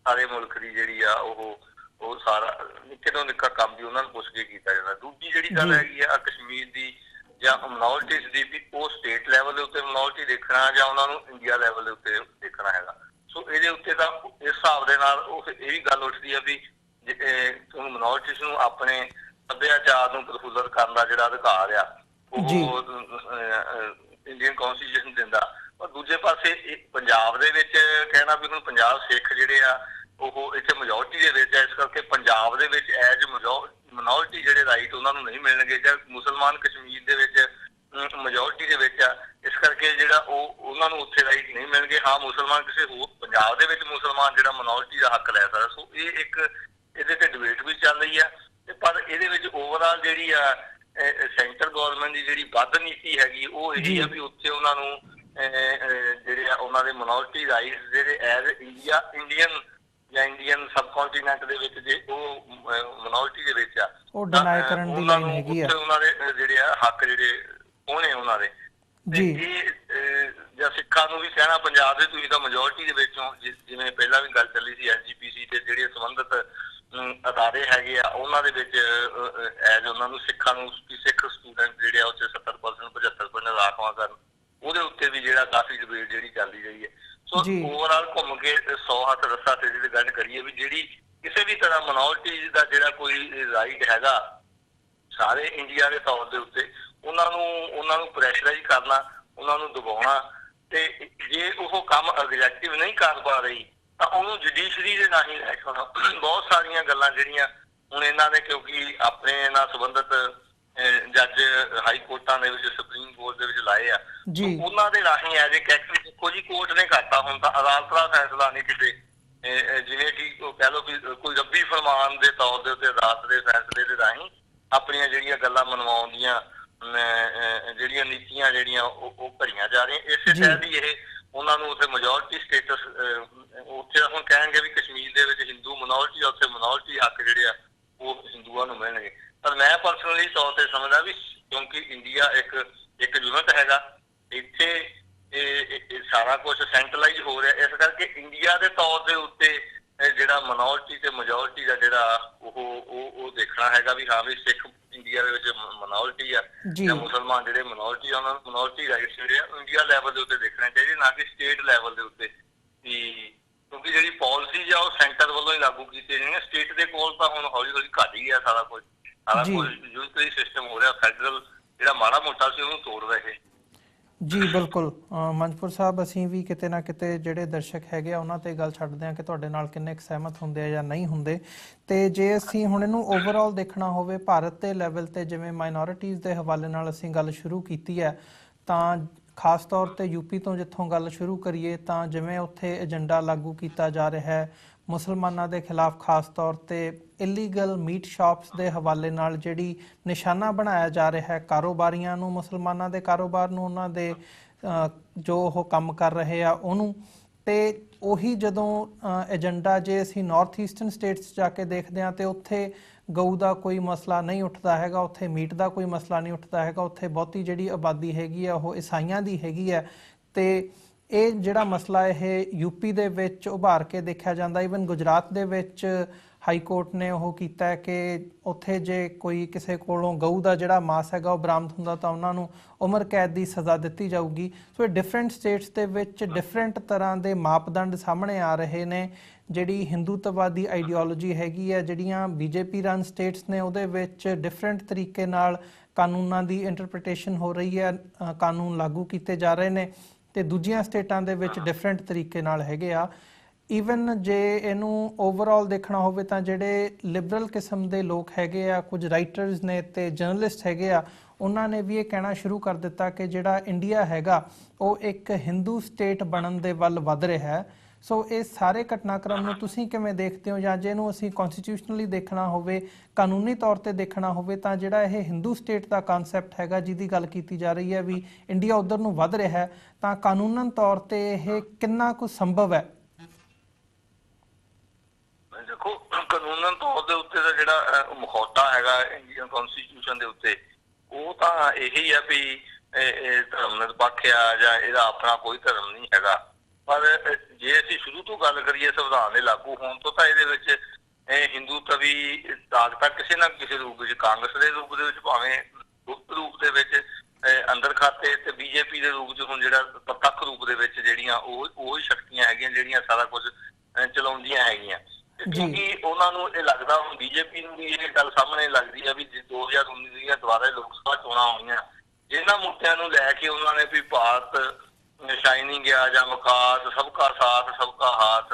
ਸਾਰੇ ਮੁਲਕ ਦੀ ਜਿਹੜੀ ਆ ਉਹ ਸਾਰਾ ਨਿੱਕੇ ਤੋਂ ਨਿੱਕਾ ਕੰਮ ਵੀ ਉਹਨਾਂ ਨੂੰ ਪੁੱਛ ਕੇ ਕੀਤਾ ਜਾਂਦਾ। ਦੂਜੀ ਜਿਹੜੀ ਗੱਲ ਹੈਗੀ ਆ ਕਸ਼ਮੀਰ ਦੀ ਜਾਂ ਮਿਨੋਰਟੀਜ਼ ਦੀ, ਵੀ ਉਹ ਸਟੇਟ ਲੈਵਲ ਦੇ ਉੱਤੇ ਮਿਨੋਰਟੀ ਦੇਖਣਾ ਜਾਂ ਉਹਨਾਂ ਨੂੰ ਇੰਡੀਆ ਲੈਵਲ ਦੇ ਉੱਤੇ ਦੇਖਣਾ ਹੈਗਾ। ਸੋ ਇਹਦੇ ਉੱਤੇ ਤਾਂ ਇਸ ਹਿਸਾਬ ਦੇ ਨਾਲ ਉਹ ਇਹ ਵੀ ਗੱਲ ਉੱਠਦੀ ਆ ਵੀ ਤੁਹਾਨੂੰ ਮਿਨੋਰਟੀਜ਼ ਨੂੰ ਆਪਣੇ ਸੱਭਿਆਚਾਰ ਨੂੰ ਪ੍ਰਫੁੱਲਤ ਕਰਨ ਦਾ ਜਿਹੜਾ ਅਧਿਕਾਰ ਆ ਉਹ ਇੰਡੀਅਨ ਕਨਸਟੀਟਿਊਸ਼ਨ ਦਿੰਦਾ। ਪਰ ਦੂਜੇ ਪਾਸੇ ਪੰਜਾਬ ਦੇ ਵਿੱਚ ਕਹਿਣਾ ਵੀ ਹੁਣ ਪੰਜਾਬ ਸਿੱਖ ਜਿਹੜੇ ਆ ਉਹ ਇੱਥੇ ਮੈਜੋਰਟੀ ਦੇ ਵਿੱਚ ਆ, ਇਸ ਕਰਕੇ ਪੰਜਾਬ ਦੇ ਵਿੱਚ ਐਜ ਮਿਨੋਰਟੀ ਜਿਹੜੇ ਰਾਈਟ ਉਹਨਾਂ ਨੂੰ ਨਹੀਂ ਮਿਲਣਗੇ, ਜਾਂ ਮੁਸਲਮਾਨ ਕਸ਼ਮੀਰ ਦੇ ਵਿੱਚ ਮੈਜੋਰਟੀ ਦੇ ਵਿੱਚ ਆ, ਇਸ ਕਰਕੇ ਜਿਹੜਾ ਉਹਨਾਂ ਨੂੰ ਉੱਥੇ ਰਾਈਟ ਨਹੀਂ ਮਿਲਣਗੇ। ਹਾਂ, ਮੁਸਲਮਾਨ ਕਿਸੇ ਹੋਰ ਪੰਜਾਬ ਦੇ ਵਿੱਚ ਮੁਸਲਮਾਨ ਜਿਹੜਾ ਮਿਨੋਰਟੀ ਦਾ ਹੱਕ ਲੈ ਸਕਦਾ। ਸੋ ਇਹ ਇੱਕ ਇਹਦੇ ਤੇ ਡਿਬੇਟ ਵੀ ਚੱਲ ਰਹੀ ਆ। ਪਰ ਇਹਦੇ ਵਿੱਚ ਓਵਰਆਲ ਜਿਹੜੀ ਆ ਸੈਂਟਰ ਗਵਰਨਮੈਂਟ ਦੀ ਜਿਹੜੀ ਵੱਧ ਨੀਤੀ ਹੈਗੀ ਉਹ ਇਹ ਆ ਵੀ ਉੱਥੇ ਉਹਨਾਂ ਨੂੰ ਜਿਹੜੇ ਆ ਉਹਨਾਂ ਦੇ ਮਿਨੋਰਟੀ ਰਾਈਟਸ ਜਿਹੜੇ ਐਜ਼ ਇੰਡੀਅਨ ਜਾਂ ਇੰਡੀਅਨ ਸਬਕੌਂਟੀਨੈਂਟ ਦੇ ਵਿੱਚ ਜੇ ਉਹ ਮਿਨੋਰਟੀ ਦੇ ਵਿੱਚ ਆ, ਉਹ ਡਿਨਾਈ ਕਰਨ ਦੀ ਲਾਈਨ ਹੈਗੀ ਆ। ਉਹਨਾਂ ਦੇ ਜਿਹੜੇ ਆ ਹੱਕ ਜਿਹੜੇ ਹੋਣੇ ਉਹਨਾਂ ਦੇ ਇਹ ਜਾਂ ਸਿੱਖਾਂ ਨੂੰ ਵੀ ਕਹਿਣਾ ਪੰਜਾਬ ਦੇ ਤੁਸੀਂ ਤਾਂ ਮੈਜੋਰਟੀ ਦੇ ਵਿੱਚੋਂ, ਜਿਵੇਂ ਪਹਿਲਾਂ ਵੀ ਗੱਲ ਚੱਲੀ ਸੀ SGPC ਤੇ ਜਿਹੜੇ ਸੰਬੰਧਿਤ ਅਦਾਰੇ ਹੈਗੇ ਆ ਉਹਨਾਂ ਦੇ ਵਿੱਚ ਐਜ ਉਹਨਾਂ ਨੂੰ ਸਿੱਖਾਂ ਨੂੰ ਸਿੱਖ ਸਟੂਡੈਂਟ ਜਿਹੜੇ ਆ ਉਹ 'ਚ 70% 75% ਰਾਖਵਾਂ ਕਰਨ, ਉਹਦੇ ਉੱਤੇ ਵੀ ਜਿਹੜਾ ਕਾਫੀ ਡਿਬੇਟ ਜਿਹੜੀ ਚੱਲਦੀ ਰਹੀ ਹੈ। ਸੋ ਓਵਰਆਲ ਘੁੰਮ ਕੇ 100 ਹੱਥ ਰੱਸਾ ਤੇ ਜਿਹੜੀ ਗੱਲ ਕਰੀਏ ਵੀ ਜਿਹੜੀ ਕਿਸੇ ਵੀ ਤਰ੍ਹਾਂ ਮਿਨੋਰਟੀ ਦਾ ਜਿਹੜਾ ਕੋਈ ਰਾਈਟ ਹੈਗਾ ਸਾਰੇ ਇੰਡੀਆ ਦੇ ਤੌਰ ਦੇ ਉੱਤੇ ਉਹਨਾਂ ਨੂੰ ਪ੍ਰੈਸ਼ਰਾਈਜ਼ ਕਰਨਾ, ਉਹਨਾਂ ਨੂੰ ਦਬਾਉਣਾ, ਤੇ ਜੇ ਉਹ ਕੰਮ ਐਗਜ਼ੈਕਟਿਵ ਨਹੀਂ ਕਰ ਪਾ ਰਹੀ ਤਾਂ ਉਹਨੂੰ ਜੁਡੀਸ਼ਰੀ ਦੇ ਰਾਹੀਂ ਲੈ ਕੇ ਆਉਣਾ। ਬਹੁਤ ਸਾਰੀਆਂ ਗੱਲਾਂ ਜਿਹੜੀਆਂ ਹੁਣ ਇਹਨਾਂ ਨੇ ਕਿਉਂਕਿ ਆਪਣੇ ਨਾਲ ਸੰਬੰਧਿਤ ਜੱਜ ਹਾਈ ਕੋਰਟਾਂ ਦੇ ਵਿੱਚ ਸੁਪਰੀਮ ਕੋਰਟ ਦੇ ਵਿੱਚ ਲਾਏ ਆ, ਉਹਨਾਂ ਦੇ ਰਾਹੀਂ ਐਜ ਏ ਕੈਕਟਰੀ ਦੇਖੋ ਜੀ ਕੋਰਟ ਨੇ ਕਰਤਾ ਹੁਣ ਤਾਂ ਅਦਾਲਤ ਦਾ ਫੈਸਲਾ ਨਹੀਂ ਕਿਤੇ ਜਿਵੇਂ ਕਿ ਕਹਿ ਲਓ ਵੀ ਕੋਈ ਰੱਬੀ ਫਰਮਾਨ ਦੇ ਤੌਰ ਦੇ ਉੱਤੇ ਅਦਾਲਤ ਦੇ ਫੈਸਲੇ ਦੇ ਰਾਹੀਂ ਆਪਣੀਆਂ ਜਿਹੜੀਆਂ ਗੱਲਾਂ ਮਨਵਾਉਣ ਦੀਆਂ ਜਿਹੜੀਆਂ ਨੀਤੀਆਂ ਜਿਹੜੀਆਂ ਉਹ ਭਰੀਆਂ ਜਾ ਰਹੀਆਂ। ਇਸੇ ਤਹਿਤ ਹੀ ਇਹ ਉਹਨਾਂ ਨੂੰ ਉੱਥੇ ਮੈਜੋਰਟੀ ਸਟੇਟਸ ਉੱਥੇ ਹੁਣ ਕਹਿਣਗੇ ਵੀ ਕਸ਼ਮੀਰ ਦੇ ਵਿੱਚ ਹਿੰਦੂ ਮਿਨੋਰਟੀ, ਉੱਥੇ ਮਿਨੋਰਟੀ ਹੱਕ ਜਿਹੜੇ ਆ ਉਹ ਹਿੰਦੂਆਂ ਨੂੰ ਮਿਲਣਗੇ। ਪਰ ਮੈਂ ਪਰਸਨਲੀ ਤੌਰ ਤੇ ਸਮਝਦਾ ਵੀ ਕਿਉਂਕਿ ਇੰਡੀਆ ਇੱਕ ਯੂਨਿਟ ਹੈਗਾ, ਇੱਥੇ ਇਹ ਸਾਰਾ ਕੁਝ ਸੈਂਟਰਲਾਈਜ਼ ਹੋ ਰਿਹਾ, ਇਸ ਕਰਕੇ ਇੰਡੀਆ ਦੇ ਤੌਰ ਦੇ ਉੱਤੇ ਜਿਹੜਾ ਮਿਨੋਰਟੀ ਤੇ ਮੈਜੋਰਟੀ ਦਾ ਜਿਹੜਾ ਉਹ ਦੇਖਣਾ ਹੈਗਾ ਵੀ ਹਾਂ ਵੀ ਸਿੱਖ ਇੰਡੀਆ ਇੰਡੀਆ ਦੇ ਵਿੱਚ ਮਿਨੋਰਟੀ ਆ ਜੀ ਜਾਂ ਮੁਸਲਮਾਨ ਜਿਹੜੇ ਮਿਨੋਰਟੀ ਆ ਉਹਨਾਂ ਨੂੰ ਮਿਨੋਰਟੀ ਰਾਈਟਸ ਜਿਹੜੇ ਆ ਇੰਡੀਆ ਲੈਵਲ ਦੇ ਉੱਤੇ ਦੇਖਣੇ ਚਾਹੀਦੇ, ਨਾ ਕਿ ਸਟੇਟ ਲੈਵਲ ਦੇ ਉੱਤੇ। ਕਿਉਂਕਿ ਜਿਹੜੀ ਪਾਲਿਸੀਜ਼ ਆ ਉਹ ਸੈਂਟਰ ਵੱਲੋਂ ਹੀ ਲਾਗੂ ਕੀਤੀਆਂ ਜਾਂਦੀਆਂ, ਸਟੇਟ ਦੇ ਕੋਲ ਤਾਂ ਹੁਣ ਹੌਲੀ ਹੌਲੀ ਘੱਟ ਹੀ ਗਿਆ ਸਾਰਾ ਕੁਝ ਯੂਨਿਟਰੀ ਸਿਸਟਮ ਹੋ ਰਿਹਾ। ਫੈਡਰਲ ਜਿਹੜਾ ਮਾੜਾ ਮੋਟਾ ਸੀ ਉਹਨੂੰ ਤੋੜ ਰਹੇ। ਜੀ ਬਿਲਕੁਲ ਮੰਚਪੁਰ ਸਾਹਿਬ, ਅਸੀਂ ਵੀ ਕਿਤੇ ਨਾ ਕਿਤੇ ਜਿਹੜੇ ਦਰਸ਼ਕ ਹੈਗੇ ਆ ਉਹਨਾਂ ਤੇ ਗੱਲ ਛੱਡਦੇ ਹਾਂ ਕਿ ਤੁਹਾਡੇ ਨਾਲ ਕਿੰਨੇ ਕੁ ਸਹਿਮਤ ਹੁੰਦੇ ਆ ਜਾਂ ਨਹੀਂ ਹੁੰਦੇ। ਤੇ ਜੇ ਅਸੀਂ ਹੁਣ ਇਹਨੂੰ ਓਵਰਆਲ ਦੇਖਣਾ ਹੋਵੇ ਭਾਰਤ ਦੇ ਲੈਵਲ ਤੇ, ਜਿਵੇਂ ਮਾਈਨੋਰਿਟੀਜ਼ ਦੇ ਹਵਾਲੇ ਨਾਲ ਅਸੀਂ ਗੱਲ ਸ਼ੁਰੂ ਕੀਤੀ ਹੈ, ਤਾਂ ਖਾਸ ਤੌਰ ਤੇ ਯੂਪੀ ਤੋਂ ਜਿੱਥੋਂ ਗੱਲ ਸ਼ੁਰੂ ਕਰੀਏ ਤਾਂ ਜਿਵੇਂ ਉੱਥੇ ਏਜੰਡਾ ਲਾਗੂ ਕੀਤਾ ਜਾ ਰਿਹਾ ਹੈ ਮੁਸਲਮਾਨਾਂ ਦੇ ਖਿਲਾਫ, ਖਾਸ ਤੌਰ ਤੇ ਇਲੀਗਲ ਮੀਟ ਸ਼ਾਪਸ ਦੇ ਹਵਾਲੇ ਨਾਲ ਜਿਹੜੀ ਨਿਸ਼ਾਨਾ ਬਣਾਇਆ ਜਾ ਰਿਹਾ ਹੈ ਕਾਰੋਬਾਰੀਆਂ ਨੂੰ, ਮੁਸਲਮਾਨਾਂ ਦੇ ਕਾਰੋਬਾਰ ਨੂੰ, ਉਹਨਾਂ ਦੇ ਜੋ ਉਹ ਕੰਮ ਕਰ ਰਹੇ ਆ ਉਹਨੂੰ। ਤੇ ਉਹੀ ਜਦੋਂ ਏਜੰਡਾ ਜੇ ਅਸੀਂ ਨਾਰਥ ਈਸਟਰਨ ਸਟੇਟਸ ਜਾ ਕੇ ਦੇਖਦੇ ਹਾਂ ਤੇ ਉੱਥੇ ਗਊ ਦਾ ਕੋਈ ਮਸਲਾ ਨਹੀਂ ਉੱਠਦਾ ਹੈਗਾ, ਉੱਥੇ ਮੀਟ ਦਾ ਕੋਈ ਮਸਲਾ ਨਹੀਂ ਉੱਠਦਾ ਹੈਗਾ, ਉੱਥੇ ਬਹੁਤੀ ਜਿਹੜੀ ਆਬਾਦੀ ਹੈਗੀ ਆ ਉਹ ਈਸਾਈਆਂ ਦੀ ਹੈਗੀ ਹੈ। ਤੇ ਇਹ ਜਿਹੜਾ ਮਸਲਾ ਇਹ ਯੂਪੀ ਦੇ ਵਿੱਚ ਉਭਾਰ ਕੇ ਦੇਖਿਆ ਜਾਂਦਾ। ਈਵਨ ਗੁਜਰਾਤ ਦੇ ਵਿੱਚ ਹਾਈ ਕੋਰਟ ਨੇ ਉਹ ਕੀਤਾ ਹੈ ਕਿ ਉੱਥੇ ਜੇ ਕੋਈ ਕਿਸੇ ਕੋਲੋਂ ਗਊ ਦਾ ਜਿਹੜਾ ਮਾਸ ਹੈਗਾ ਉਹ ਬਰਾਮਦ ਹੁੰਦਾ ਤਾਂ ਉਹਨਾਂ ਨੂੰ ਉਮਰ ਕੈਦ ਦੀ ਸਜ਼ਾ ਦਿੱਤੀ ਜਾਊਗੀ। ਸੋ ਇਹ ਡਿਫਰੈਂਟ ਸਟੇਟਸ ਦੇ ਵਿੱਚ ਡਿਫਰੈਂਟ ਤਰ੍ਹਾਂ ਦੇ ਮਾਪਦੰਡ ਸਾਹਮਣੇ ਆ ਰਹੇ ਨੇ। ਜਿਹੜੀ ਹਿੰਦੂਤਵਾਦੀ ਆਈਡੀਓਲੋਜੀ ਹੈਗੀ ਹੈ, ਜਿਹੜੀਆਂ ਬੀਜੇਪੀ ਰਨ ਸਟੇਟਸ ਨੇ ਉਹਦੇ ਵਿੱਚ ਡਿਫਰੈਂਟ ਤਰੀਕੇ ਨਾਲ ਕਾਨੂੰਨਾਂ ਦੀ ਇੰਟਰਪ੍ਰੀਟੇਸ਼ਨ ਹੋ ਰਹੀ ਹੈ, ਕਾਨੂੰਨ ਲਾਗੂ ਕੀਤੇ ਜਾ ਰਹੇ ਨੇ, ਤੇ ਦੂਜੀਆਂ ਸਟੇਟਾਂ ਦੇ ਵਿੱਚ ਡਿਫਰੈਂਟ ਤਰੀਕੇ ਨਾਲ ਹੈਗੇ ਆ। ਈਵਨ ਜੇ ਇਹਨੂੰ ਓਵਰਆਲ ਦੇਖਣਾ ਹੋਵੇ ਤਾਂ ਜਿਹੜੇ ਲਿਬਰਲ ਕਿਸਮ ਦੇ ਲੋਕ ਹੈਗੇ ਆ, ਕੁਝ ਰਾਈਟਰਸ ਨੇ ਤੇ ਜਰਨਲਿਸਟ ਹੈਗੇ ਆ, ਉਹਨਾਂ ਨੇ ਵੀ ਇਹ ਕਹਿਣਾ ਸ਼ੁਰੂ ਕਰ ਦਿੱਤਾ ਕਿ ਜਿਹੜਾ ਇੰਡੀਆ ਹੈਗਾ ਉਹ ਇੱਕ ਹਿੰਦੂ ਸਟੇਟ ਬਣਨ ਦੇ ਵੱਲ ਵੱਧ ਰਿਹਾ ਹੈ। ਸੋ ਇਹ ਸਾਰੇ ਘਟਨਾਕ੍ਰਮ ਨੂੰ ਤੁਸੀਂ ਕਿਵੇਂ ਦੇਖਦੇ ਹੋ, ਜਾਂ ਜੇ ਇਹਨੂੰ ਅਸੀਂ ਕਨਸਟੀਟਿਊਸ਼ਨਲੀ ਦੇਖਣਾ ਹੋਵੇ, ਕਾਨੂੰਨੀ ਤੌਰ ਤੇ ਦੇਖਣਾ ਹੋਵੇ, ਤਾਂ ਜਿਹੜਾ ਇਹ ਹਿੰਦੂ ਸਟੇਟ ਦਾ ਕਨਸੈਪਟ ਹੈਗਾ ਜਿਹਦੀ ਗੱਲ ਕੀਤੀ ਜਾ ਰਹੀ ਹੈ ਵੀ ਇੰਡੀਆ ਉਧਰ ਨੂੰ ਵੱਧ ਰਿਹਾ ਹੈ, ਤਾਂ ਕਾਨੂੰਨਨ ਤੌਰ ਤੇ ਇਹ ਕਿੰਨਾ ਕੁ ਸੰਭਵ ਹੈ? ਦੇਖੋ, ਕਾਨੂੰਨਨ ਤੌਰ ਦੇ ਉੱਤੇ ਦਾ ਜਿਹੜਾ ਮੁਖੌਟਾ ਹੈਗਾ ਇੰਡੀਅਨ ਕਨਸਟੀਟਿਊਸ਼ਨ ਦੇ ਉੱਤੇ, ਉਹ ਤਾਂ ਇਹੀ ਆ ਵੀ ਇਹ ਧਰਮ ਨਿਰਪੱਖ ਆ ਜਾਂ ਇਹਦਾ ਆਪਣਾ ਕੋਈ ਧਰਮ ਨਹੀਂ ਹੈਗਾ। ਪਰ ਜੇ ਅਸੀਂ ਸ਼ੁਰੂ ਤੋਂ ਗੱਲ ਕਰੀਏ ਸੰਵਿਧਾਨ ਦੇ ਲਾਗੂ ਹੋਣ ਤੋਂ, ਤਾਂ ਇਹਦੇ ਵਿੱਚ ਹਿੰਦੂ ਤਵੀ ਤਾਕਤਾਂ ਕਿਸੇ ਨਾ ਕਿਸੇ ਰੂਪ ਵਿੱਚ, ਕਾਂਗਰਸ ਦੇ ਰੂਪ ਦੇ ਵਿੱਚ, ਭਾਵੇਂ ਗੁਪਤ ਰੂਪ ਦੇ ਵਿੱਚ ਅੰਦਰ ਖਾਤੇ, ਤੇ ਬੀਜੇਪੀ ਦੇ ਰੂਪ 'ਚ ਹੁਣ ਜਿਹੜਾ ਪ੍ਰਤੱਖ ਰੂਪ ਦੇ ਵਿੱਚ ਜਿਹੜੀਆਂ ਉਹ ਹੀ ਸ਼ਕਤੀਆਂ ਹੈਗੀਆਂ ਜਿਹੜੀਆਂ ਸਾਰਾ ਕੁਝ ਚਲਾਉਂਦੀਆਂ ਹੈਗੀਆਂ। ਕਿਉਂਕਿ ਉਹਨਾਂ ਨੂੰ ਇਹ ਲੱਗਦਾ, ਹੁਣ ਬੀਜੇਪੀ ਨੂੰ ਵੀ ਇਹ ਗੱਲ ਸਾਹਮਣੇ ਲੱਗਦੀ ਆ ਵੀ 2019 ਦੀਆਂ ਦੁਬਾਰਾ ਲੋਕ ਸਭਾ ਚੋਣਾਂ ਹੋਣੀਆਂ, ਜਿਹਨਾਂ ਮੁੱਦਿਆਂ ਨੂੰ ਲੈ ਕੇ ਉਹਨਾਂ ਨੇ ਵੀ ਭਾਰਤ ਸ਼ਾਈਨਿੰਗ ਆ ਜਾਂ ਵਿਕਾਸ, ਸਬਕਾ ਸਾਥ ਸਬਕਾ ਹਾਥ,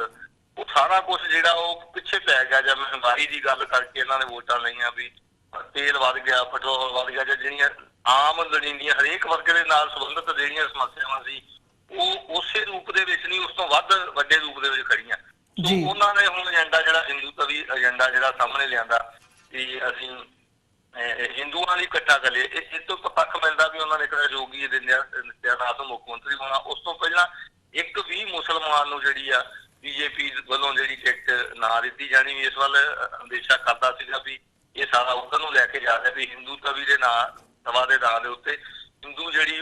ਉਹ ਸਾਰਾ ਕੁਝ ਜਿਹੜਾ ਉਹ ਪਿੱਛੇ ਪੈ ਗਿਆ। ਜਾਂ ਮਹਿੰਗਾਈ ਦੀ ਗੱਲ ਕਰਕੇ ਇਹਨਾਂ ਨੇ ਵੋਟਾਂ ਲਈਆਂ ਵੀ ਤੇਲ ਵੱਧ ਗਿਆ, ਪੈਟਰੋਲ ਵੱਧ ਗਿਆ, ਜਾਂ ਜਿਹੜੀਆਂ ਆਮ ਲੋੜੀਂਦੀਆਂ ਹਰੇਕ ਵਰਗ ਦੇ ਨਾਲ ਸੰਬੰਧਿਤ ਜਿਹੜੀਆਂ ਸਮੱਸਿਆਵਾਂ ਸੀ ਉਹ ਉਸੇ ਰੂਪ ਦੇ ਵਿੱਚ ਨਹੀਂ, ਉਸ ਤੋਂ ਵੱਧ ਵੱਡੇ ਰੂਪ ਦੇ ਵਿੱਚ ਖੜੀਆਂ। ਉਹਨਾਂ ਨੇ ਹੁਣ ਏਜੰਡਾ ਜਿਹੜਾ ਹਿੰਦੂ ਤਵੀ ਏਜੰਡਾ ਜਿਹੜਾ ਸਾਹਮਣੇ ਲਿਆਂਦਾ ਕਿ ਅਸੀਂ ਹਿੰਦੂਆਂ ਲਈ ਇਕੱਠਾ ਕਰੀਏ, ਇਸ ਤੋਂ ਪ੍ਰਤੱਖ ਮਿਲਦਾ ਵੀ ਉਹਨਾਂ ਨੇ ਕਿਹਾ ਯੋਗੀ ਆਦਿੱਤਿਆਨਾਥ ਨੂੰ ਮੁੱਖ ਮੰਤਰੀ ਹੋਣਾ। ਉਸ ਤੋਂ ਪਹਿਲਾਂ ਇੱਕ ਵੀ ਮੁਸਲਮਾਨ ਨੂੰ ਜਿਹੜੀ ਆ ਬੀਜੇਪੀ ਵੱਲੋਂ ਜਿਹੜੀ ਟਿਕਟ ਨਾ ਦਿੱਤੀ ਜਾਣੀ, ਵੀ ਇਸ ਵੱਲ ਅੰਦੇਸ਼ਾ ਕਰਦਾ ਸੀਗਾ ਵੀ ਇਹ ਸਾਰਾ ਉੱਧਰ ਨੂੰ ਲੈ ਕੇ ਜਾ ਰਿਹਾ ਵੀ ਹਿੰਦੂ ਤਵੀ ਦੇ ਨਾਂ ਸਭਾ ਦੇ ਨਾਂ ਦੇ ਉੱਤੇ ਹਿੰਦੂ ਜਿਹੜੀ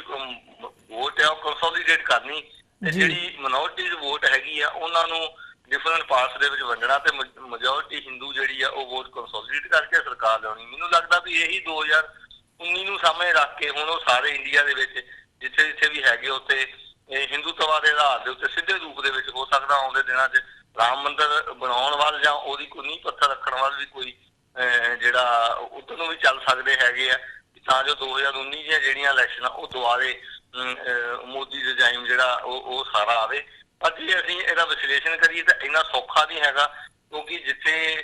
ਵੋਟ ਆ ਉਹ ਕੰਸੋਲੀਡੇਟ ਕਰਨੀ, ਤੇ ਜਿਹੜੀ ਮਿਨੋਰਟੀਜ਼ ਵੋਟ ਹੈਗੀ ਆ ਉਹਨਾਂ ਨੂੰ ਡਿਫਰੈਂਟ ਪਾਰਟਸ ਦੇ ਵਿੱਚ ਵੰਡਣਾ, ਤੇ ਮੈਜੋਰਿਟੀ ਹਿੰਦੂ ਜਿਹੜੀ ਆ ਉਹ ਵੋਟ ਕੰਸੋਲੀਡੇਟ ਕਰਕੇ ਸਰਕਾਰ ਲਿਆਉਣੀ। ਮੈਨੂੰ ਲੱਗਦਾ ਵੀ ਇਹੀ 2019 ਨੂੰ ਸਾਹਮਣੇ ਰੱਖ ਕੇ ਹੁਣ ਉਹ ਸਾਰੇ ਇੰਡੀਆ ਦੇ ਵਿੱਚ ਜਿੱਥੇ ਜਿੱਥੇ ਵੀ ਹੈਗੇ ਉੱਥੇ ਹਿੰਦੂਤਵਾ ਦੇ ਆਧਾਰ ਦੇ ਉੱਤੇ ਸਿੱਧੇ ਰੂਪ ਦੇ ਵਿੱਚ, ਹੋ ਸਕਦਾ ਆਉਂਦੇ ਦਿਨਾਂ 'ਚ ਰਾਮ ਮੰਦਿਰ ਬਣਾਉਣ ਵੱਲ ਜਾਂ ਉਹਦੀ ਕੋਈ ਨੀਂਹ ਪੱਥਰ ਰੱਖਣ ਵੱਲ ਵੀ ਕੋਈ ਜਿਹੜਾ ਉੱਧਰ ਨੂੰ ਵੀ ਚੱਲ ਸਕਦੇ ਹੈਗੇ ਆ, ਤਾਂ ਜੋ 2019 ਦੀਆਂ ਜਿਹੜੀਆਂ ਇਲੈਕਸ਼ਨਾਂ ਉਹ ਦੁਆਰੇ ਮੋਦੀ ਰਿਜਾਈਮ ਜਿਹੜਾ ਉਹ ਸਾਰਾ ਆਵੇ। ਪਰ ਜੇ ਅਸੀਂ ਇਹਦਾ ਵਿਸ਼ਲੇਸ਼ਣ ਕਰੀਏ ਤਾਂ ਇੰਨਾ ਸੌਖਾ ਨਹੀਂ ਹੈਗਾ, ਕਿਉਂਕਿ ਜਿੱਥੇ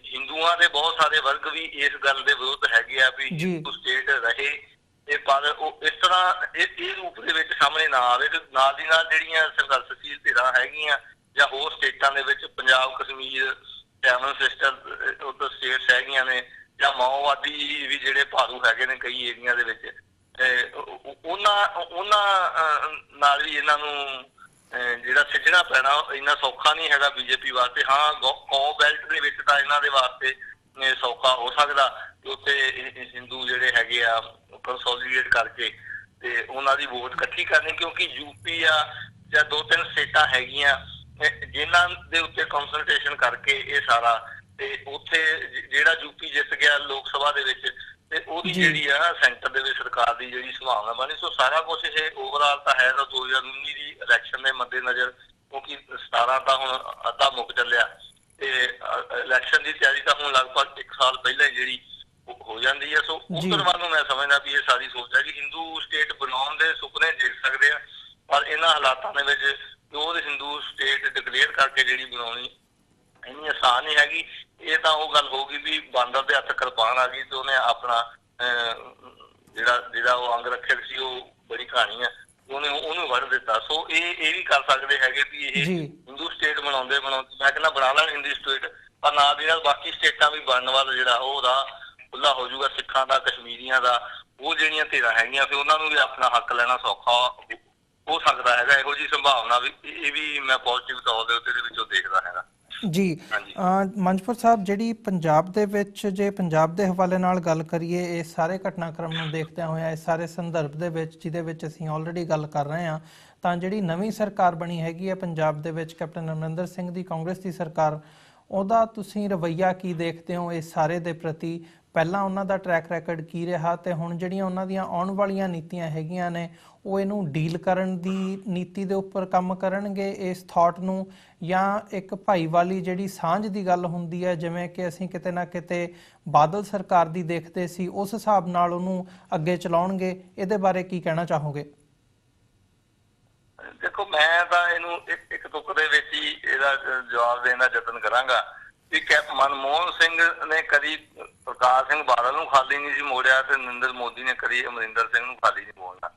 ਹਿੰਦੂਆਂ ਦੇ ਬਹੁਤ ਸਾਰੇ ਵਰਗ ਵੀ ਇਸ ਗੱਲ ਦੇ ਵਿਰੁੱਧ ਹੈਗੇ ਆ ਵੀ ਹਿੰਦੂ ਸਟੇਟ ਰਹੇ, ਤੇ ਪਰ ਉਹ ਇਸ ਤਰ੍ਹਾਂ ਇਹ ਰੂਪ ਦੇ ਵਿੱਚ ਸਾਹਮਣੇ ਨਾ ਆਵੇ। ਤੇ ਨਾਲ ਦੀ ਨਾਲ ਜਿਹੜੀਆਂ ਸੰਘਰਸ਼ਸ਼ੀਲ ਧਿਰਾਂ ਹੈਗੀਆਂ ਜਾਂ ਹੋਰ ਸਟੇਟਾਂ ਦੇ ਵਿੱਚ, ਪੰਜਾਬ, ਕਸ਼ਮੀਰ, ਸੈਵਨ ਸਿਸਟਰ ਉੱਧਰ ਸਟੇਟਸ ਹੈਗੀਆਂ ਨੇ, ਜਾਂ ਮਾਓਵਾਦੀ ਵੀ ਜਿਹੜੇ ਭਾਰੂ ਹੈਗੇ ਨੇ ਕਈ ਏਰੀਆ ਦੇ ਵਿੱਚ, ਉਹਨਾਂ ਨਾਲ ਵੀ ਇਹਨਾਂ ਨੂੰ ਜਿਹੜਾ ਸਿੱਝਣਾ ਪੈਣਾ ਇੰਨਾ ਸੌਖਾ ਨਹੀਂ ਹੈਗਾ ਬੀਜੇਪੀ ਵਾਸਤੇ। ਹਾਂ, ਕੌਮ ਬੈਲਟ ਦੇ ਵਿੱਚ ਤਾਂ ਇਹਨਾਂ ਦੇ ਵਾਸਤੇ ਸੌਖਾ ਹੋ ਸਕਦਾ ਕਿ ਉੱਥੇ ਹਿੰਦੂ ਜਿਹੜੇ ਹੈਗੇ ਆ ਕੰਸੋਲੀਡੇਟ ਕਰਕੇ ਤੇ ਉਹਨਾਂ ਦੀ ਵੋਟ ਇਕੱਠੀ ਕਰਨੀ, ਕਿਉਂਕਿ ਯੂਪੀ ਆ ਜਾਂ 2-3 ਸਟੇਟਾਂ ਹੈਗੀਆਂ ਜਿਨ੍ਹਾਂ ਦੇ ਉੱਤੇ ਕੰਸਲਟੇਸ਼ਨ ਕਰਕੇ ਇਹ ਸਾਰਾ, ਤੇ ਉੱਥੇ ਜਿਹੜਾ ਯੂਪੀ ਜਿੱਤ ਗਿਆ ਲੋਕ ਸਭਾ ਦੇ ਵਿੱਚ, ਤੇ ਉਹਦੀ ਜਿਹੜੀ ਆ ਸੈਂਟਰ ਦੇ ਵਿੱਚ ਸਰਕਾਰ ਦੀ ਜਿਹੜੀ ਸੰਭਾਵਨਾ ਬਣੀ। ਸੋ ਸਾਰਾ ਕੁਝ ਇਹ ਓਵਰਆਲ ਤਾਂ ਹੈ ਤਾਂ 2019 ਦੀ ਇਲੈਕਸ਼ਨ ਦੇ ਮੱਦੇਨਜ਼ਰ, ਕਿਉਂਕਿ 17 ਤਾਂ ਹੁਣ ਅੱਧਾ ਮੁੱਕ ਚੱਲਿਆ ਤੇ ਇਲੈਕਸ਼ਨ ਦੀ ਤਿਆਰੀ ਤਾਂ ਹੁਣ ਲਗਭਗ 1 ਸਾਲ ਪਹਿਲਾਂ ਜਿਹੜੀ ਹੋ ਜਾਂਦੀ ਹੈ। ਸੋ ਉਧਰ ਵੱਲ ਨੂੰ ਮੈਂ ਸਮਝਦਾ ਵੀ ਇਹ ਸਾਰੀ ਸੋਚ ਹੈ ਕਿ ਹਿੰਦੂ ਸਟੇਟ ਬਣਾਉਣ ਦੇ ਸੁਪਨੇ ਦੇਖ ਸਕਦੇ ਆ, ਪਰ ਇਹਨਾਂ ਹਾਲਾਤਾਂ ਦੇ ਵਿੱਚ ਉਹ ਹਿੰਦੂ ਸਟੇਟ ਡਿਕਲੇਅਰ ਕਰਕੇ ਜਿਹੜੀ ਬਣਾਉਣੀ ਇੰਨੀ ਆਸਾਨ ਨਹੀਂ ਹੈਗੀ। ਇਹ ਤਾਂ ਉਹ ਗੱਲ ਹੋਊਗੀ ਵੀ ਬਾਂਦਰ ਦੇ ਹੱਥ ਕਿਰਪਾਨ ਆ ਗਈ ਤੇ ਉਹਨੇ ਆਪਣਾ ਜਿਹੜਾ ਉਹ ਅੰਗ ਰੱਖਿਆ ਸੀ, ਉਹ ਬੜੀ ਕਹਾਣੀ ਆ, ਉਹਨੂੰ ਵੜ ਦਿੱਤਾ। ਸੋ ਇਹ ਵੀ ਕਰ ਸਕਦੇ ਹੈਗੇ ਵੀ ਇਹ ਹਿੰਦੂ ਸਟੇਟ ਬਣਾਉਂਦੇ ਮੈਂ ਕਹਿੰਦਾ ਬਣਾ ਲੈਣ ਹਿੰਦੂ ਸਟੇਟ, ਪਰ ਨਾਲ ਦੀ ਨਾਲ ਬਾਕੀ ਸਟੇਟਾਂ ਵੀ ਬਣਨ ਵੱਲ ਜਿਹੜਾ ਉਹਦਾ ਖੁੱਲਾ ਹੋ ਜਾਊਗਾ। ਸਿੱਖਾਂ ਦਾ, ਕਸ਼ਮੀਰੀਆਂ ਦਾ, ਉਹ ਜਿਹੜੀਆਂ ਧਿਰਾਂ ਹੈਗੀਆਂ ਫਿਰ ਉਹਨਾਂ ਨੂੰ ਵੀ ਆਪਣਾ ਹੱਕ ਲੈਣਾ ਸੌਖਾ ਹੋ ਸਕਦਾ ਹੈਗਾ। ਇਹੋ ਜਿਹੀ ਸੰਭਾਵਨਾ ਵੀ ਇਹ ਵੀ ਮੈਂ ਪੋਜ਼ਿਟਿਵ ਤੌਰ ਦੇ ਉੱਤੇ ਦੇ ਵਿੱਚੋਂ ਦੇਖਦਾ ਹੈਗਾ। ਜੀ ਮੰਜਪੁਰ ਸਾਹਿਬ, ਜਿਹੜੀ ਪੰਜਾਬ ਦੇ ਵਿੱਚ ਜੇ ਪੰਜਾਬ ਦੇ ਹਵਾਲੇ ਨਾਲ ਗੱਲ ਕਰੀਏ, ਇਹ ਸਾਰੇ ਘਟਨਾਕ੍ਰਮ ਨੂੰ ਦੇਖਦਿਆਂ ਹੋਇਆ, ਇਸ ਸਾਰੇ ਸੰਦਰਭ ਦੇ ਵਿੱਚ ਜਿਹਦੇ ਵਿੱਚ ਅਸੀਂ ਆਲਰੇਡੀ ਗੱਲ ਕਰ ਰਹੇ ਹਾਂ, ਤਾਂ ਜਿਹੜੀ ਨਵੀਂ ਸਰਕਾਰ ਬਣੀ ਹੈਗੀ ਹੈ ਪੰਜਾਬ ਦੇ ਵਿੱਚ, ਕੈਪਟਨ ਅਮਰਿੰਦਰ ਸਿੰਘ ਦੀ ਕਾਂਗਰਸ ਦੀ ਸਰਕਾਰ, ਉਹਦਾ ਤੁਸੀਂ ਰਵੱਈਆ ਕੀ ਦੇਖਦੇ ਹੋ ਇਸ ਸਾਰੇ ਦੇ ਪ੍ਰਤੀ? ਪਹਿਲਾਂ ਉਹਨਾਂ ਦਾ ਟਰੈਕ ਰੈਕਡ ਕੀ ਰਿਹਾ ਤੇ ਹੁਣ ਜਿਹੜੀਆਂ ਉਹਨਾਂ ਦੀਆਂ ਆਉਣ ਵਾਲੀਆਂ ਨੀਤੀਆਂ ਹੈਗੀਆਂ ਨੇ, ਉਹ ਇਹਨੂੰ ਡੀਲ ਕਰਨ ਦੀ ਨੀਤੀ ਦੇ ਉੱਪਰ ਕੰਮ ਕਰਨਗੇ ਇਸ ਥਾਟ ਨੂੰ, ਜਾਂ ਇੱਕ ਭਾਈਵਾਲੀ ਜਿਹੜੀ ਸਾਂਝ ਦੀ ਗੱਲ ਹੁੰਦੀ ਹੈ ਜਿਵੇਂ ਕਿ ਅਸੀਂ ਕਿਤੇ ਨਾ ਕਿਤੇ ਬਾਦਲ ਸਰਕਾਰ ਦੀ ਦੇਖਦੇ ਸੀ, ਉਸ ਹਿਸਾਬ ਨਾਲ ਉਹਨੂੰ ਅੱਗੇ ਚਲਾਉਣਗੇ? ਇਹਦੇ ਬਾਰੇ ਕੀ ਕਹਿਣਾ ਚਾਹੋਗੇ? ਦੇਖੋ, ਮੈਂ ਤਾਂ ਇਹਨੂੰ ਇੱਕ ਤੁਕ ਦੇ ਵਿੱਚ ਹੀ ਇਹਦਾ ਜਵਾਬ ਦੇਣ ਦਾ ਯਤਨ ਕਰਾਂਗਾ ਕਿ ਮਨਮੋਹਨ ਸਿੰਘ ਨੇ ਕਦੀ ਪ੍ਰਕਾਸ਼ ਸਿੰਘ ਬਾਦਲ ਨੂੰ ਖਾਲੀ ਨਹੀਂ ਸੀ ਮੋੜਿਆ ਤੇ ਨਰਿੰਦਰ ਮੋਦੀ ਨੇ ਕਦੀ ਅਮਰਿੰਦਰ ਸਿੰਘ ਨੂੰ ਖਾਲੀ ਨਹੀਂ ਮੋੜਨਾ,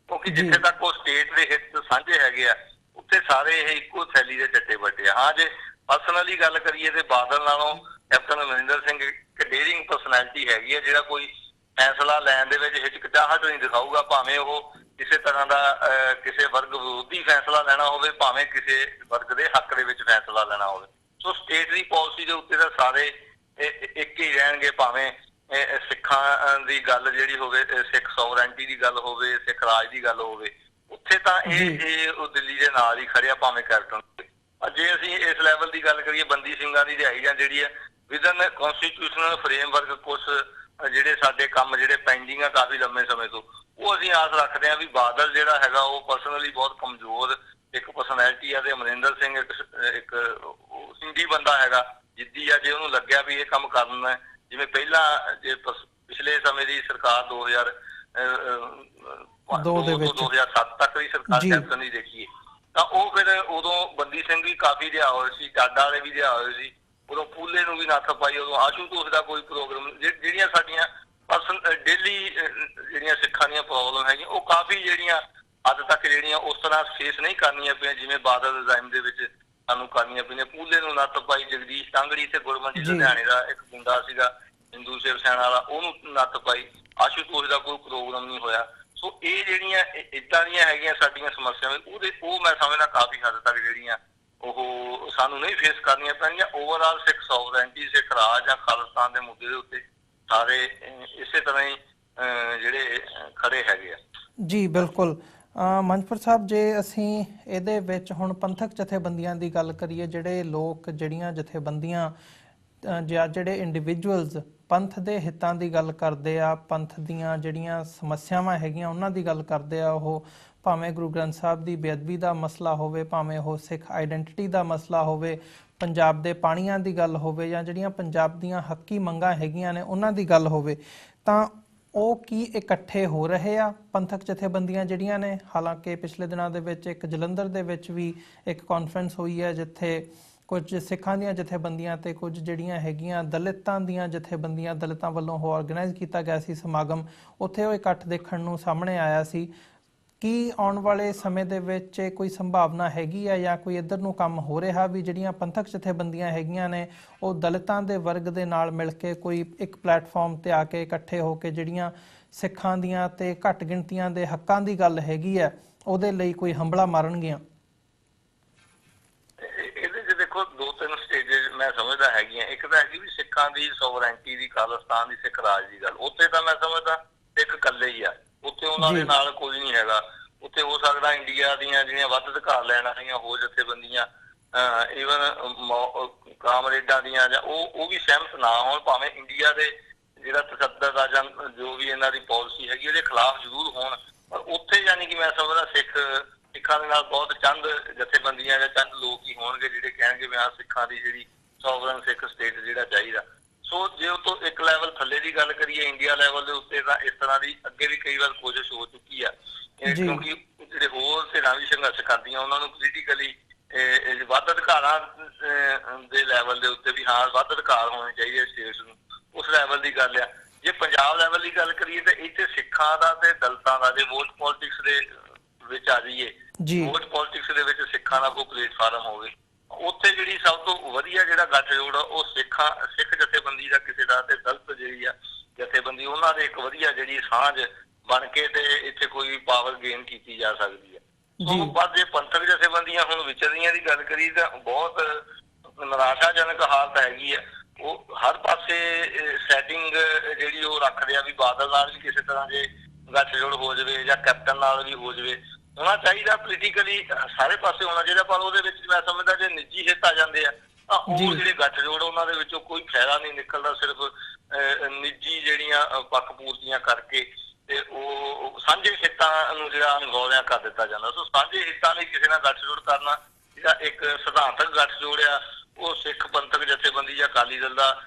ਕਿਉਂਕਿ ਜਿੱਥੇ ਤੱਕ ਉਹ ਸਟੇਟ ਦੇ ਹਿੱਤ ਸਾਂਝੇ ਹੈਗੇ ਆ ਉੱਥੇ ਸਾਰੇ ਇਹ ਇੱਕੋ ਥੈਲੀ ਦੇ ਚੱਟੇ ਵੱਟੇ ਆ। ਹਾਂ, ਜੇ ਪਰਸਨਲੀ ਗੱਲ ਕਰੀਏ ਤੇ ਬਾਦਲ ਨਾਲੋਂ ਕੈਪਟਨ ਅਮਰਿੰਦਰ ਸਿੰਘ ਇੱਕ ਡੇਅਰਿੰਗ ਪਰਸਨੈਲਿਟੀ ਹੈਗੀ ਆ, ਜਿਹੜਾ ਕੋਈ ਫੈਸਲਾ ਲੈਣ ਦੇ ਵਿੱਚ ਹਿਚਕਚਾਹਟ ਨਹੀਂ ਦਿਖਾਊਗਾ, ਭਾਵੇਂ ਉਹ ਕਿਸੇ ਤਰ੍ਹਾਂ ਦਾ ਕਿਸੇ ਵਰਗ ਵਿਰੋਧੀ ਫੈਸਲਾ ਲੈਣਾ ਹੋਵੇ, ਭਾਵੇਂ ਕਿਸੇ ਵਰਗ ਦੇ ਹੱਕ ਦੇ ਵਿੱਚ ਫੈਸਲਾ ਲੈਣਾ ਹੋਵੇ। ਸੋ ਸਟੇਟ ਦੀ ਪਾਲਿਸੀ ਦੇ ਉੱਤੇ ਤਾਂ ਸਾਰੇ ਇੱਕ ਹੀ ਰਹਿਣਗੇ, ਭਾਵੇਂ ਸਿੱਖਾਂ ਦੀ ਗੱਲ ਜਿਹੜੀ ਹੋਵੇ, ਸਿੱਖ ਸੋਵਰੈਂਟੀ ਦੀ ਗੱਲ ਹੋਵੇ, ਸਿੱਖ ਰਾਜ ਦੀ ਗੱਲ ਹੋਵੇ, ਉੱਥੇ ਤਾਂ ਇਹ ਦਿੱਲੀ ਦੇ ਨਾਲ ਹੀ ਖੜਿਆ, ਭਾਵੇਂ ਕੈਪਟਨ। ਜੇ ਅਸੀਂ ਇਸ ਲੈਵਲ ਦੀ ਗੱਲ ਕਰੀਏ, ਬੰਦੀ ਸਿੰਘਾਂ ਦੀ ਰਿਹਾਈ ਜਾਂ ਜਿਹੜੀ ਹੈ ਵਿਦਨ ਕਨਸਟੀਟਿਊਸ਼ਨਲ ਫਰੇਮਵਰਕ, ਕੁਛ ਜਿਹੜੇ ਸਾਡੇ ਕੰਮ ਜਿਹੜੇ ਪੈਂਡਿੰਗ ਆ ਕਾਫੀ ਲੰਮੇ ਸਮੇਂ ਤੋਂ, ਉਹ ਅਸੀਂ ਆਸ ਰੱਖਦੇ ਹਾਂ ਵੀ ਬਾਦਲ ਜਿਹੜਾ ਹੈਗਾ ਉਹ ਪਰਸਨਲੀ ਬਹੁਤ ਕਮਜ਼ੋਰ ਇੱਕ ਪਰਸਨੈਲਿਟੀ ਆ, ਤੇ ਅਮਰਿੰਦਰ ਸਿੰਘ ਇੱਕ ਹਿੰਦੀ ਬੰਦਾ ਹੈਗਾ, ਜਿੱਦੀ ਆ। ਜੇ ਉਹਨੂੰ ਲੱਗਿਆ ਵੀ ਇਹ ਕੰਮ ਕਰਨਾ, ਜਿਵੇਂ ਪਹਿਲਾਂ ਜੇ ਪਿਛਲੇ ਸਮੇਂ ਦੀ ਸਰਕਾਰ 2007 ਤੱਕ ਦੀ ਸਰਕਾਰ ਕੈਪਟਨ ਦੀ ਦੇਖੀਏ, ਤਾਂ ਉਹ ਫਿਰ ਉਦੋਂ ਬੰਦੀ ਸਿੰਘ ਵੀ ਕਾਫੀ ਰਿਹਾ ਹੋਏ ਸੀ, ਟਾਡਾ ਵਾਲੇ ਵੀ ਰਿਹਾ ਹੋਏ ਸੀ, ਉਦੋਂ ਪੂਲੇ ਨੂੰ ਵੀ ਨੱਥ ਪਾਈ, ਉਦੋਂ ਆਸ਼ੂਤੋਸ਼ ਦਾ ਕੋਈ ਪ੍ਰੋਗਰਾਮ, ਜਿਹੜੀਆਂ ਸਾਡੀਆਂ ਡੇਲੀ ਜਿਹੜੀਆਂ ਸਿੱਖਾਂ ਦੀਆਂ ਪ੍ਰੋਬਲਮ ਹੈਗੀਆਂ, ਉਹ ਕਾਫੀ ਜਿਹੜੀਆਂ ਹੱਦ ਤੱਕ ਜਿਹੜੀਆਂ ਉਸ ਤਰ੍ਹਾਂ ਫੇਸ ਨਹੀਂ ਕਰਨੀਆਂ ਪਈਆਂ ਜਿਵੇਂ ਬਾਦਲ ਰਿਜ਼ਾਈਮ ਦੇ ਵਿੱਚ ਸਾਨੂੰ ਕਰਨੀਆਂ ਪਈਆਂ। ਪੂਲੇ ਨੂੰ ਨੱਥ ਪਾਈ, ਜਗਦੀਸ਼ ਟਾਂਗੜੀ ਤੇ ਗੁਰਮੰਜੀ ਲੁਧਿਆਣੇ ਦਾ ਇੱਕ ਮੁੰਡਾ ਸੀਗਾ ਹਿੰਦੂ ਸ਼ਿਵ ਸੈਨਾ ਵਾਲਾ, ਉਹਨੂੰ ਨੱਥ ਪਾਈ, ਆਸ਼ੂਤੋਸ਼ ਦਾ ਕੋਈ ਪ੍ਰੋਗਰਾਮ ਨਹੀਂ ਹੋਇਆ। ਸੋ ਇਹ ਜਿਹੜੀਆਂ ਇੱਦਾਂ ਦੀਆਂ ਹੈਗੀਆਂ ਸਾਡੀਆਂ ਸਮੱਸਿਆਵਾਂ, ਉਹ ਮੈਂ ਸਮਝਦਾ ਕਾਫੀ ਹੱਦ ਤੱਕ ਜਿਹੜੀਆਂ ਉਹ ਸਾਨੂੰ ਨਹੀਂ ਫੇਸ ਕਰਨੀਆਂ ਪੈਣਗੀਆਂ। ਓਵਰਆਲ ਸਿੱਖ ਸੋਵਰੈਂਟੀ, ਸਿੱਖ ਰਾਜ ਜਾਂ ਖਾਲਿਸਤਾਨ ਦੇ ਮੁੱਦੇ ਦੇ ਉੱਤੇ ਸਾਰੇ ਇਸੇ ਤਰ੍ਹਾਂ ਹੀ ਜਿਹੜੇ ਖੜੇ ਹੈਗੇ ਆ। ਜੀ ਬਿਲਕੁਲ। ਮੰਜਪੁਰ ਸਾਹਿਬ, ਜੇ ਅਸੀਂ ਇਹਦੇ ਵਿੱਚ ਹੁਣ ਪੰਥਕ ਜਥੇਬੰਦੀਆਂ ਦੀ ਗੱਲ ਕਰੀਏ, ਜਿਹੜੇ ਲੋਕ, ਜਿਹੜੀਆਂ ਜਥੇਬੰਦੀਆਂ ਜਾਂ ਜਿਹੜੇ ਇੰਡੀਵਿਜੂਅਲਸ ਪੰਥ ਦੇ ਹਿੱਤਾਂ ਦੀ ਗੱਲ ਕਰਦੇ ਆ, ਪੰਥ ਦੀਆਂ ਜਿਹੜੀਆਂ ਸਮੱਸਿਆਵਾਂ ਹੈਗੀਆਂ ਉਹਨਾਂ ਦੀ ਗੱਲ ਕਰਦੇ ਆ, ਉਹ ਭਾਵੇਂ ਗੁਰੂ ਗ੍ਰੰਥ ਸਾਹਿਬ ਦੀ ਬੇਅਦਬੀ ਦਾ ਮਸਲਾ ਹੋਵੇ, ਭਾਵੇਂ ਉਹ ਸਿੱਖ ਆਈਡੈਂਟੀਟੀ ਦਾ ਮਸਲਾ ਹੋਵੇ, ਪੰਜਾਬ ਦੇ ਪਾਣੀਆਂ ਦੀ ਗੱਲ ਹੋਵੇ, ਜਾਂ ਜਿਹੜੀਆਂ ਪੰਜਾਬ ਦੀਆਂ ਹੱਕੀ ਮੰਗਾਂ ਹੈਗੀਆਂ ਨੇ ਉਹਨਾਂ ਦੀ ਗੱਲ ਹੋਵੇ, ਤਾਂ ਉਹ ਕੀ ਇਕੱਠੇ ਹੋ ਰਹੇ ਆ ਪੰਥਕ ਜਥੇਬੰਦੀਆਂ ਜਿਹੜੀਆਂ ਨੇ? ਹਾਲਾਂਕਿ ਪਿਛਲੇ ਦਿਨਾਂ ਦੇ ਵਿੱਚ ਇੱਕ ਜਲੰਧਰ ਦੇ ਵਿੱਚ ਵੀ ਇੱਕ ਕਾਨਫਰੰਸ ਹੋਈ ਹੈ ਜਿੱਥੇ ਕੁਝ ਸਿੱਖਾਂ ਦੀਆਂ ਜਥੇਬੰਦੀਆਂ ਤੇ ਕੁਝ ਜਿਹੜੀਆਂ ਹੈਗੀਆਂ ਦਲਿਤਾਂ ਦੀਆਂ ਜਥੇਬੰਦੀਆਂ, ਦਲਿਤਾਂ ਵੱਲੋਂ ਉਹ ਆਰਗੇਨਾਈਜ਼ ਕੀਤਾ ਗਿਆ ਸੀ ਸਮਾਗਮ, ਉੱਥੇ ਉਹ ਇਕੱਠ ਦੇਖਣ ਨੂੰ ਸਾਹਮਣੇ ਆਇਆ ਸੀ। ਕੀ ਆਉਣ ਵਾਲੇ ਸਮੇਂ ਦੇ ਵਿੱਚ ਕੋਈ ਸੰਭਾਵਨਾ ਹੈਗੀ ਆ ਜਾਂ ਕੋਈ ਇੱਧਰ ਨੂੰ ਕੰਮ ਹੋ ਰਿਹਾ ਵੀ ਜਿਹੜੀਆਂ ਪੰਥਕ ਜਥੇਬੰਦੀਆਂ ਹੈਗੀਆਂ ਨੇ ਉਹ ਦਲਿਤਾਂ ਦੇ ਵਰਗ ਦੇ ਨਾਲ ਮਿਲ ਕੇ ਕੋਈ ਇੱਕ ਪਲੇਟਫਾਰਮ ਤੇ ਆ ਕੇ ਇਕੱਠੇ ਹੋ ਕੇ ਜਿਹੜੀਆਂ ਸਿੱਖਾਂ ਦੀਆਂ ਤੇ ਘੱਟ ਗਿਣਤੀਆਂ ਦੇ ਹੱਕਾਂ ਦੀ ਗੱਲ ਹੈਗੀ ਹੈ ਉਹਦੇ ਲਈ ਕੋਈ ਹੰਭਲਾ ਮਾਰਨਗੀਆਂ? ਇਹਦੇ 'ਚ ਦੇਖੋ 2-3 ਸਟੇਜਿਸ ਮੈਂ ਸਮਝਦਾ ਹੈਗੀਆਂ। ਇੱਕ ਤਾਂ ਹੈਗੀ ਵੀ ਸਿੱਖਾਂ ਦੀ ਸੋਵਰੈਂਟੀ ਦੀ, ਖਾਲਿਸਤਾਨ ਦੀ, ਸਿੱਖ ਰਾਜ ਦੀ ਗੱਲ, ਉੱਥੇ ਤਾਂ ਮੈਂ ਸਮਝਦਾ ਸਿੱਖ ਇਕੱਲੇ ਹੀ ਆ, ਉੱਥੇ ਉਹਨਾਂ ਦੇ ਨਾਲ ਕੋਈ ਨਹੀਂ ਹੈਗਾ। ਉੱਥੇ ਹੋ ਸਕਦਾ ਇੰਡੀਆ ਦੀਆਂ ਜਿਹੜੀਆਂ ਵੱਧ ਅਧਿਕਾਰ ਲੈਣ ਵਾਲੀਆਂ ਹੋਰ ਜਥੇਬੰਦੀਆਂ, ਈਵਨ ਕਾਮਰੇਡਾਂ ਦੀਆਂ, ਜਾਂ ਉਹ ਵੀ ਸਹਿਮਤ ਨਾ ਹੋਣ, ਭਾਵੇਂ ਇੰਡੀਆ ਦੇ ਜਿਹੜਾ ਤਸ਼ੱਦਦ ਆ ਜਾਂ ਜੋ ਵੀ ਇਹਨਾਂ ਦੀ ਪਾਲਿਸੀ ਹੈਗੀ ਉਹਦੇ ਖਿਲਾਫ ਜ਼ਰੂਰ ਹੋਣ, ਪਰ ਉੱਥੇ ਯਾਨੀ ਕਿ ਮੈਂ ਸਮਝਦਾ ਸਿੱਖਾਂ ਦੇ ਨਾਲ ਬਹੁਤ ਚੰਦ ਜਥੇਬੰਦੀਆਂ ਜਾਂ ਚੰਦ ਲੋਕ ਹੀ ਹੋਣਗੇ ਜਿਹੜੇ ਕਹਿਣਗੇ ਵੀ ਸਿੱਖਾਂ ਦੀ ਜਿਹੜੀ ਸੋਵਰਨ ਸਿੱਖ ਸਟੇਟ ਜਿਹੜਾ ਚਾਹੀਦਾ। ਸੋ ਜੇ ਉਹ ਤੋਂ ਇੱਕ ਲੈਵਲ ਥੱਲੇ ਦੀ ਗੱਲ ਕਰੀਏ ਇੰਡੀਆ ਲੈਵਲ ਦੇ ਉੱਤੇ, ਤਾਂ ਇਸ ਤਰ੍ਹਾਂ ਦੀ ਅੱਗੇ ਵੀ ਕਈ ਵਾਰ ਕੋਸ਼ਿਸ਼ ਹੋ ਚੁੱਕੀ ਆ, ਕਿਉਂਕਿ ਜਿਹੜੇ ਹੋਰ ਧਿਰਾਂ ਵੀ ਸੰਘਰਸ਼ ਕਰਦੀਆਂ ਉਹਨਾਂ ਨੂੰ ਪੋਲੀਟੀਕਲੀ ਵੱਧ ਅਧਿਕਾਰਾਂ ਦੇ ਲੈਵਲ ਦੇ ਉੱਤੇ ਵੀ ਵੱਧ ਅਧਿਕਾਰ ਹੋਣੇ ਚਾਹੀਦੇ ਸਟੇਟਸ ਨੂੰ, ਉਸ ਲੈਵਲ ਦੀ ਗੱਲ ਆ। ਜੇ ਪੰਜਾਬ ਲੈਵਲ ਦੀ ਗੱਲ ਕਰੀਏ ਤਾਂ ਇੱਥੇ ਸਿੱਖਾਂ ਦਾ ਤੇ ਦਲਿਤਾਂ ਦਾ ਜੇ ਵੋਟ ਪੋਲਿਟਿਕਸ ਦੇ ਵਿੱਚ ਆ ਜਾਈਏ, ਵੋਟ ਪੋਲਿਟਿਕਸ ਦੇ ਵਿੱਚ ਸਿੱਖਾਂ ਦਾ ਕੋਈ ਪਲੇਟਫਾਰਮ ਹੋਵੇ, ਉੱਥੇ ਜਿਹੜੀ ਸਭ ਤੋਂ ਵਧੀਆ ਜਿਹੜਾ ਗੱਠਜੋੜ ਆ ਉਹ ਸਿੱਖ ਜਥੇਬੰਦੀ ਦਾ ਕਿਸੇ ਦਾ ਤੇ ਦਲਿਤ ਜਿਹੜੀ ਆ ਜਥੇਬੰਦੀ ਉਹਨਾਂ ਦੇ ਇੱਕ ਵਧੀਆ ਜਿਹੜੀ ਸਾਂਝ ਬਣ ਕੇ ਤੇ ਇੱਥੇ ਕੋਈ ਪਾਵਰ ਗੇਨ ਕੀਤੀ ਜਾ ਸਕਦੀ ਹੈ। ਸੋ ਪਰ ਜੇ ਪੰਥਕ ਜਥੇਬੰਦੀਆਂ ਹੁਣ ਵਿਚਰਦੀਆਂ ਦੀ ਗੱਲ ਕਰੀ ਤਾਂ ਬਹੁਤ ਨਿਰਾਸ਼ਾਜਨਕ ਹਾਲਤ ਹੈਗੀ ਆ। ਉਹ ਹਰ ਪਾਸੇ ਸੈਟਿੰਗ ਜਿਹੜੀ ਉਹ ਰੱਖਦੇ ਆ ਵੀ ਬਾਦਲ ਨਾਲ ਵੀ ਕਿਸੇ ਤਰ੍ਹਾਂ ਦੇ ਗੱਠਜੋੜ ਹੋ ਜਾਵੇ ਜਾਂ ਕੈਪਟਨ ਨਾਲ ਵੀ ਹੋ ਜਾਵੇ, ਹੋਣਾ ਚਾਹੀਦਾ ਪੋਲੀਟੀਕਲੀ ਸਾਰੇ ਪਾਸੇ ਹੋਣਾ ਚਾਹੀਦਾ, ਪਰ ਉਹਦੇ ਵਿੱਚ ਮੈਂ ਸਮਝਦਾ ਜੇ ਨਿੱਜੀ ਹਿੱਤ ਆ ਜਾਂਦੇ ਆ ਤਾਂ ਉਹ ਜਿਹੜੇ ਗੱਠਜੋੜ ਉਹਨਾਂ ਦੇ ਵਿੱਚੋਂ ਕੋਈ ਫਾਇਦਾ ਨਹੀਂ ਨਿਕਲਦਾ, ਸਿਰਫ ਨਿੱਜੀ ਜਿਹੜੀਆਂ ਪੱਖ ਪੂਰਤੀਆਂ ਕਰਕੇ ਤੇ ਉਹ ਸਾਂਝੇ ਹਿੱਤਾਂ ਨੂੰ ਜਿਹੜਾ ਅਣਗੌਲਿਆਂ ਕਰ ਦਿੱਤਾ ਜਾਂਦਾ। ਸੋ ਸਾਂਝੇ ਹਿੱਤਾਂ ਲਈ ਕਿਸੇ ਨਾਲ ਗੱਠਜੋੜ ਕਰਨਾ ਜਿਹੜਾ ਇੱਕ ਸਿਧਾਂਤਕ ਗੱਠਜੋੜ ਆ ਉਹ ਸਿੱਖ ਪੰਥਕ ਜਥੇਬੰਦੀ ਜਾਂ ਅਕਾਲੀ ਦਲ ਦਾ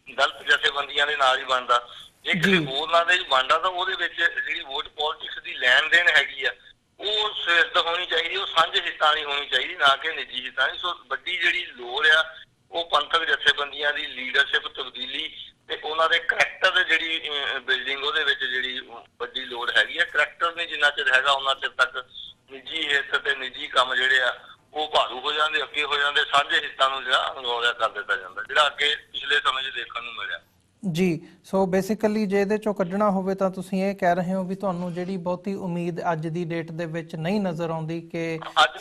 ਦਲਿਤ ਜਥੇਬੰਦੀਆਂ ਦੇ ਨਾਲ ਹੀ ਬਣਦਾ। ਜੇ ਕਿਸੇ ਹੋਰ ਨਾਲ ਹੀ ਬਣਦਾ ਤਾਂ ਉਹਦੇ ਵਿੱਚ ਜਿਹੜੀ ਵੋਟ ਪੋਲਿਟਿਕਸ ਦੀ ਲੈਣ ਦੇਣ ਹੈਗੀ ਆ ਉਹ ਸਿਰਤ ਹੋਣੀ ਚਾਹੀਦੀ, ਉਹ ਸਾਂਝੇ ਹਿੱਤਾਂ ਨਹੀਂ ਹੋਣੀ ਚਾਹੀਦੀ, ਨਾ ਕਿ ਨਿੱਜੀ ਹਿੱਤਾਂ ਦੀ। ਸੋ ਵੱਡੀ ਜਿਹੜੀ ਲੋੜ ਆ ਉਹ ਪੰਥਕ ਜਥੇਬੰਦੀਆਂ ਦੀ ਲੀਡਰਸ਼ਿਪ ਤਬਦੀਲੀ ਤੇ ਉਹਨਾਂ ਦੇ ਕਰੈਕਟਰ ਦੀ ਜਿਹੜੀ ਬਿਲਡਿੰਗ ਉਹਦੇ ਵਿੱਚ ਜਿਹੜੀ ਵੱਡੀ ਲੋੜ ਹੈਗੀ ਆ। ਕਰੈਕਟਰ ਨਹੀਂ ਜਿੰਨਾ ਚਿਰ ਹੈਗਾ ਉਹਨਾਂ ਚਿਰ ਤੱਕ ਨਿੱਜੀ ਹਿੱਤ ਤੇ ਨਿੱਜੀ ਕੰਮ ਜਿਹੜੇ ਆ ਉਹ ਭਾਰੂ ਹੋ ਜਾਂਦੇ, ਅੱਗੇ ਹੋ ਜਾਂਦੇ, ਸਾਂਝੇ ਹਿੱਤਾਂ ਨੂੰ ਜਿਹੜਾ ਅਣਗੌਲਿਆ ਕਰ ਦਿੱਤਾ ਜਾਂਦਾ, ਜਿਹੜਾ ਅੱਗੇ ਪਿਛਲੇ ਸਮੇਂ 'ਚ ਦੇਖਣ ਨੂੰ ਮਿਲਿਆ। ਜੀ ਸੋ ਬੇਸਿਕਲੀ ਜੇ ਇਹਦੇ ਚੋਂ ਕੱਢਣਾ ਹੋਵੇ ਤਾਂ ਤੁਸੀਂ ਇਹ ਕਹਿ ਰਹੇ ਹੋ ਵੀ ਤੁਹਾਨੂੰ ਜਿਹੜੀ ਬਹੁਤੀ ਉਮੀਦ ਅੱਜ ਦੀ ਡੇਟ ਦੇ ਵਿੱਚ ਨਹੀਂ ਨਜ਼ਰ ਆਉਂਦੀ ਕਿ ਅੱਜ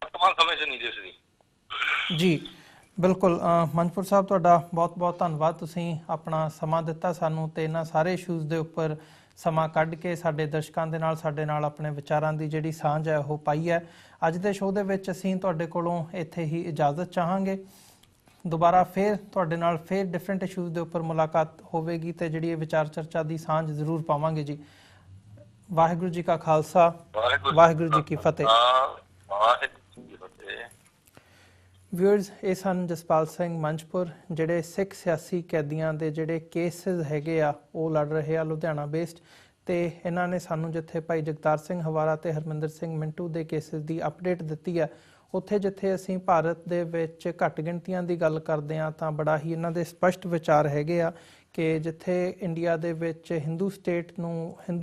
ਵਰਤਮਾਨ ਸਮੇਂ 'ਚ ਨਹੀਂ ਦਿਸਦੀ। ਜੀ ਬਿਲਕੁਲ ਮਨਪੁਰ ਸਾਹਿਬ ਤੁਹਾਡਾ ਬਹੁਤ ਬਹੁਤ ਧੰਨਵਾਦ, ਤੁਸੀਂ ਆਪਣਾ ਸਮਾਂ ਦਿੱਤਾ ਸਾਨੂੰ ਤੇ ਇਹਨਾਂ ਸਾਰੇ ਇਸ਼ੂਜ਼ ਦੇ ਉੱਪਰ ਸਮਾਂ ਕੱਢ ਕੇ ਸਾਡੇ ਦਰਸ਼ਕਾਂ ਦੇ ਨਾਲ ਸਾਡੇ ਨਾਲ ਆਪਣੇ ਵਿਚਾਰਾਂ ਦੀ ਜਿਹੜੀ ਸਾਂਝ ਹੈ ਉਹ ਪਾਈ ਹੈ। ਅੱਜ ਦੇ ਸ਼ੋਅ ਦੇ ਵਿੱਚ ਅਸੀਂ ਤੁਹਾਡੇ ਕੋਲੋਂ ਇੱਥੇ ਹੀ ਇਜਾਜ਼ਤ ਚਾਹਾਂਗੇ। ਦੁਬਾਰਾ ਫਿਰ ਤੁਹਾਡੇ ਨਾਲ ਫਿਰ ਡਿਫਰੈਂਟ ਇਸ਼ੂਜ਼ ਦੇ ਉੱਪਰ ਮੁਲਾਕਾਤ ਹੋਵੇਗੀ ਤੇ ਜਿਹੜੀ ਇਹ ਵਿਚਾਰ ਚਰਚਾ ਦੀ ਸਾਂਝ ਜ਼ਰੂਰ ਪਾਵਾਂਗੇ ਜੀ। ਵਾਹਿਗੁਰੂ ਜੀ ਕਾ ਖਾਲਸਾ, ਵਾਹਿਗੁਰੂ ਜੀ ਕੀ ਫਤਿਹ। ਵਿਊਅਰਸ, ਇਹ ਸਨ ਜਸਪਾਲ ਸਿੰਘ ਮੰਚਪੁਰ ਜਿਹੜੇ ਸਿੱਖ ਸਿਆਸੀ ਕੈਦੀਆਂ ਦੇ ਜਿਹੜੇ ਕੇਸਿਸ ਹੈਗੇ ਆ ਉਹ ਲੜ ਰਹੇ ਆ ਲੁਧਿਆਣਾ ਬੇਸਡ, ਤੇ ਇਹਨਾਂ ਨੇ ਸਾਨੂੰ ਜਿੱਥੇ ਭਾਈ ਜਗਤਾਰ ਸਿੰਘ ਹਵਾਰਾ ਤੇ ਹਰਮਿੰਦਰ ਸਿੰਘ ਮਿੰਟੂ ਦੇ ਕੇਸਿਸ ਦੀ ਅਪਡੇਟ ਦਿੱਤੀ ਹੈ, ਉੱਥੇ ਜਿੱਥੇ ਅਸੀਂ ਭਾਰਤ ਦੇ ਵਿੱਚ ਘੱਟ ਗਿਣਤੀਆਂ ਦੀ ਗੱਲ ਕਰਦੇ ਹਾਂ ਤਾਂ ਬੜਾ ਹੀ ਇਹਨਾਂ ਦੇ ਸਪਸ਼ਟ ਵਿਚਾਰ ਹੈਗੇ ਆ ਕਿ ਜਿੱਥੇ ਇੰਡੀਆ ਦੇ ਵਿੱਚ ਹਿੰਦੂ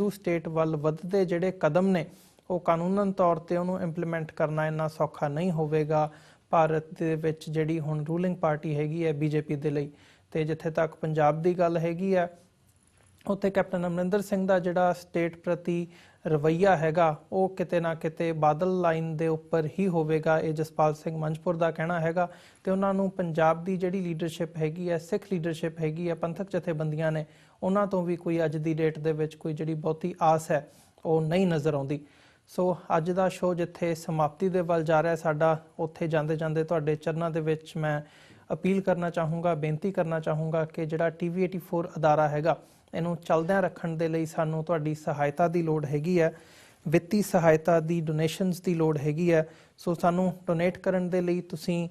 ਸਟੇਟ ਵੱਲ ਵੱਧਦੇ ਜਿਹੜੇ ਕਦਮ ਨੇ ਉਹ ਕਾਨੂੰਨਨ ਤੌਰ ਤੇ ਉਹਨੂੰ ਇੰਪਲੀਮੈਂਟ ਕਰਨਾ ਇੰਨਾ ਸੌਖਾ ਨਹੀਂ ਹੋਵੇਗਾ ਭਾਰਤ ਦੇ ਵਿੱਚ ਜਿਹੜੀ ਹੁਣ ਰੂਲਿੰਗ ਪਾਰਟੀ ਹੈਗੀ ਹੈ ਬੀਜੇਪੀ ਦੇ ਲਈ। ਤੇ ਜਿੱਥੇ ਤੱਕ ਪੰਜਾਬ ਦੀ ਗੱਲ ਹੈਗੀ ਆ ਉੱਥੇ ਕੈਪਟਨ ਅਮਰਿੰਦਰ ਸਿੰਘ ਦਾ ਜਿਹੜਾ ਸਟੇਟ ਪ੍ਰਤੀ ਰਵੱਈਆ ਹੈਗਾ ਉਹ ਕਿਤੇ ਨਾ ਕਿਤੇ ਬਾਦਲ ਲਾਈਨ ਦੇ ਉੱਪਰ ਹੀ ਹੋਵੇਗਾ, ਇਹ ਜਸਪਾਲ ਸਿੰਘ ਮੰਚਪੁਰ ਦਾ ਕਹਿਣਾ ਹੈਗਾ। ਤੇ ਉਹਨਾਂ ਨੂੰ ਪੰਜਾਬ ਦੀ ਜਿਹੜੀ ਲੀਡਰਸ਼ਿਪ ਹੈਗੀ ਹੈ, ਸਿੱਖ ਲੀਡਰਸ਼ਿਪ ਹੈਗੀ ਹੈ, ਪੰਥਕ ਜਥੇਬੰਦੀਆਂ ਨੇ, ਉਹਨਾਂ ਤੋਂ ਵੀ ਕੋਈ ਅੱਜ ਦੀ ਡੇਟ ਦੇ ਵਿੱਚ ਕੋਈ ਜਿਹੜੀ ਬਹੁਤੀ ਆਸ ਹੈ ਉਹ ਨਹੀਂ ਨਜ਼ਰ ਆਉਂਦੀ। ਸੋ ਅੱਜ ਦਾ ਸ਼ੋਅ ਜਿੱਥੇ ਸਮਾਪਤੀ ਦੇ ਵੱਲ ਜਾ ਰਿਹਾ ਸਾਡਾ, ਉੱਥੇ ਜਾਂਦੇ ਜਾਂਦੇ ਤੁਹਾਡੇ ਚਰਨਾਂ ਦੇ ਵਿੱਚ ਮੈਂ ਅਪੀਲ ਕਰਨਾ ਚਾਹੂੰਗਾ, ਬੇਨਤੀ ਕਰਨਾ ਚਾਹੂੰਗਾ ਕਿ ਜਿਹੜਾ TV84 ਅਦਾਰਾ ਹੈਗਾ ਇਹਨੂੰ ਚੱਲਦਿਆਂ ਰੱਖਣ ਦੇ ਲਈ ਸਾਨੂੰ ਤੁਹਾਡੀ ਸਹਾਇਤਾ ਦੀ ਲੋੜ ਹੈਗੀ ਹੈ, ਵਿੱਤੀ ਸਹਾਇਤਾ ਦੀ, ਡੋਨੇਸ਼ਨਸ ਦੀ ਲੋੜ ਹੈਗੀ ਹੈ। ਸੋ ਸਾਨੂੰ ਡੋਨੇਟ ਕਰਨ ਦੇ ਲਈ ਤੁਸੀਂ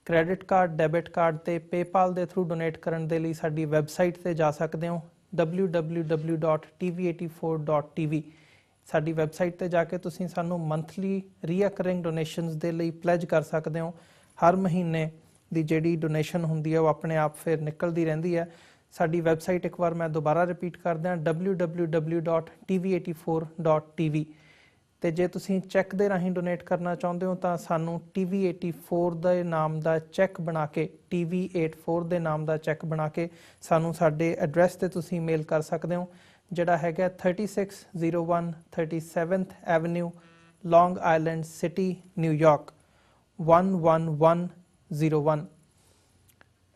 ਕ੍ਰੈਡਿਟ ਕਾਰਡ, ਡੈਬਿਟ ਕਾਰਡ ਤੇ ਪੇਪਾਲ ਦੇ ਥਰੂ ਡੋਨੇਟ ਕਰਨ ਦੇ ਲਈ ਸਾਡੀ ਵੈਬਸਾਈਟ ਤੇ ਜਾ ਸਕਦੇ ਹੋ www.tv84.tv। ਸਾਡੀ ਵੈਬਸਾਈਟ ਤੇ ਜਾ ਕੇ ਤੁਸੀਂ ਸਾਨੂੰ ਮੰਥਲੀ ਰੀਅਕਰਿੰਗ ਡੋਨੇਸ਼ਨਸ ਦੇ ਲਈ ਪਲੈਜ ਕਰ ਸਕਦੇ ਹੋ। ਹਰ ਮਹੀਨੇ ਦੀ ਜਿਹੜੀ ਡੋਨੇਸ਼ਨ ਹੁੰਦੀ ਹੈ ਉਹ ਆਪਣੇ ਆਪ ਫਿਰ ਨਿਕਲਦੀ ਰਹਿੰਦੀ ਹੈ। ਸਾਡੀ ਵੈਬਸਾਈਟ ਇੱਕ ਵਾਰ ਮੈਂ ਦੁਬਾਰਾ ਰਿਪੀਟ ਕਰਦਾ www.tv84.tv। ਤੇ ਜੇ ਤੁਸੀਂ ਚੈੱਕ ਦੇ ਰਾਹੀਂ ਡੋਨੇਟ ਕਰਨਾ ਚਾਹੁੰਦੇ ਹੋ ਤਾਂ ਸਾਨੂੰ TV84 ਦੇ ਨਾਮ ਦਾ ਚੈੱਕ ਬਣਾ ਕੇ, TV84 ਦੇ ਨਾਮ ਦਾ ਚੈੱਕ ਬਣਾ ਕੇ ਸਾਨੂੰ ਸਾਡੇ ਐਡਰੈਸ ਤੇ ਤੁਸੀਂ ਮੇਲ ਕਰ ਸਕਦੇ ਹੋ, ਜਿਹੜਾ ਹੈਗਾ 3601 37th ਐਵਨਿਊ, ਲੌਂਗ ਆਈਲੈਂਡ ਸਿਟੀ, ਨਿਊਯਾਰਕ 11101।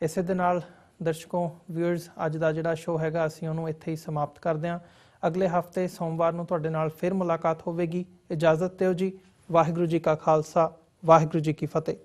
ਇਸੇ ਦੇ ਨਾਲ ਦਰਸ਼ਕੋ, ਵਿਊਅਰਸ, ਅੱਜ ਦਾ ਜਿਹੜਾ ਸ਼ੋਅ ਹੈਗਾ ਅਸੀਂ ਉਹਨੂੰ ਇੱਥੇ ਹੀ ਸਮਾਪਤ ਕਰਦੇ ਹਾਂ। ਅਗਲੇ ਹਫਤੇ ਸੋਮਵਾਰ ਨੂੰ ਤੁਹਾਡੇ ਨਾਲ ਫਿਰ ਮੁਲਾਕਾਤ ਹੋਵੇਗੀ। ਇਜਾਜ਼ਤ ਦਿਓ ਜੀ। ਵਾਹਿਗੁਰੂ ਜੀ ਕਾ ਖਾਲਸਾ, ਵਾਹਿਗੁਰੂ ਜੀ ਕੀ ਫਤਿਹ।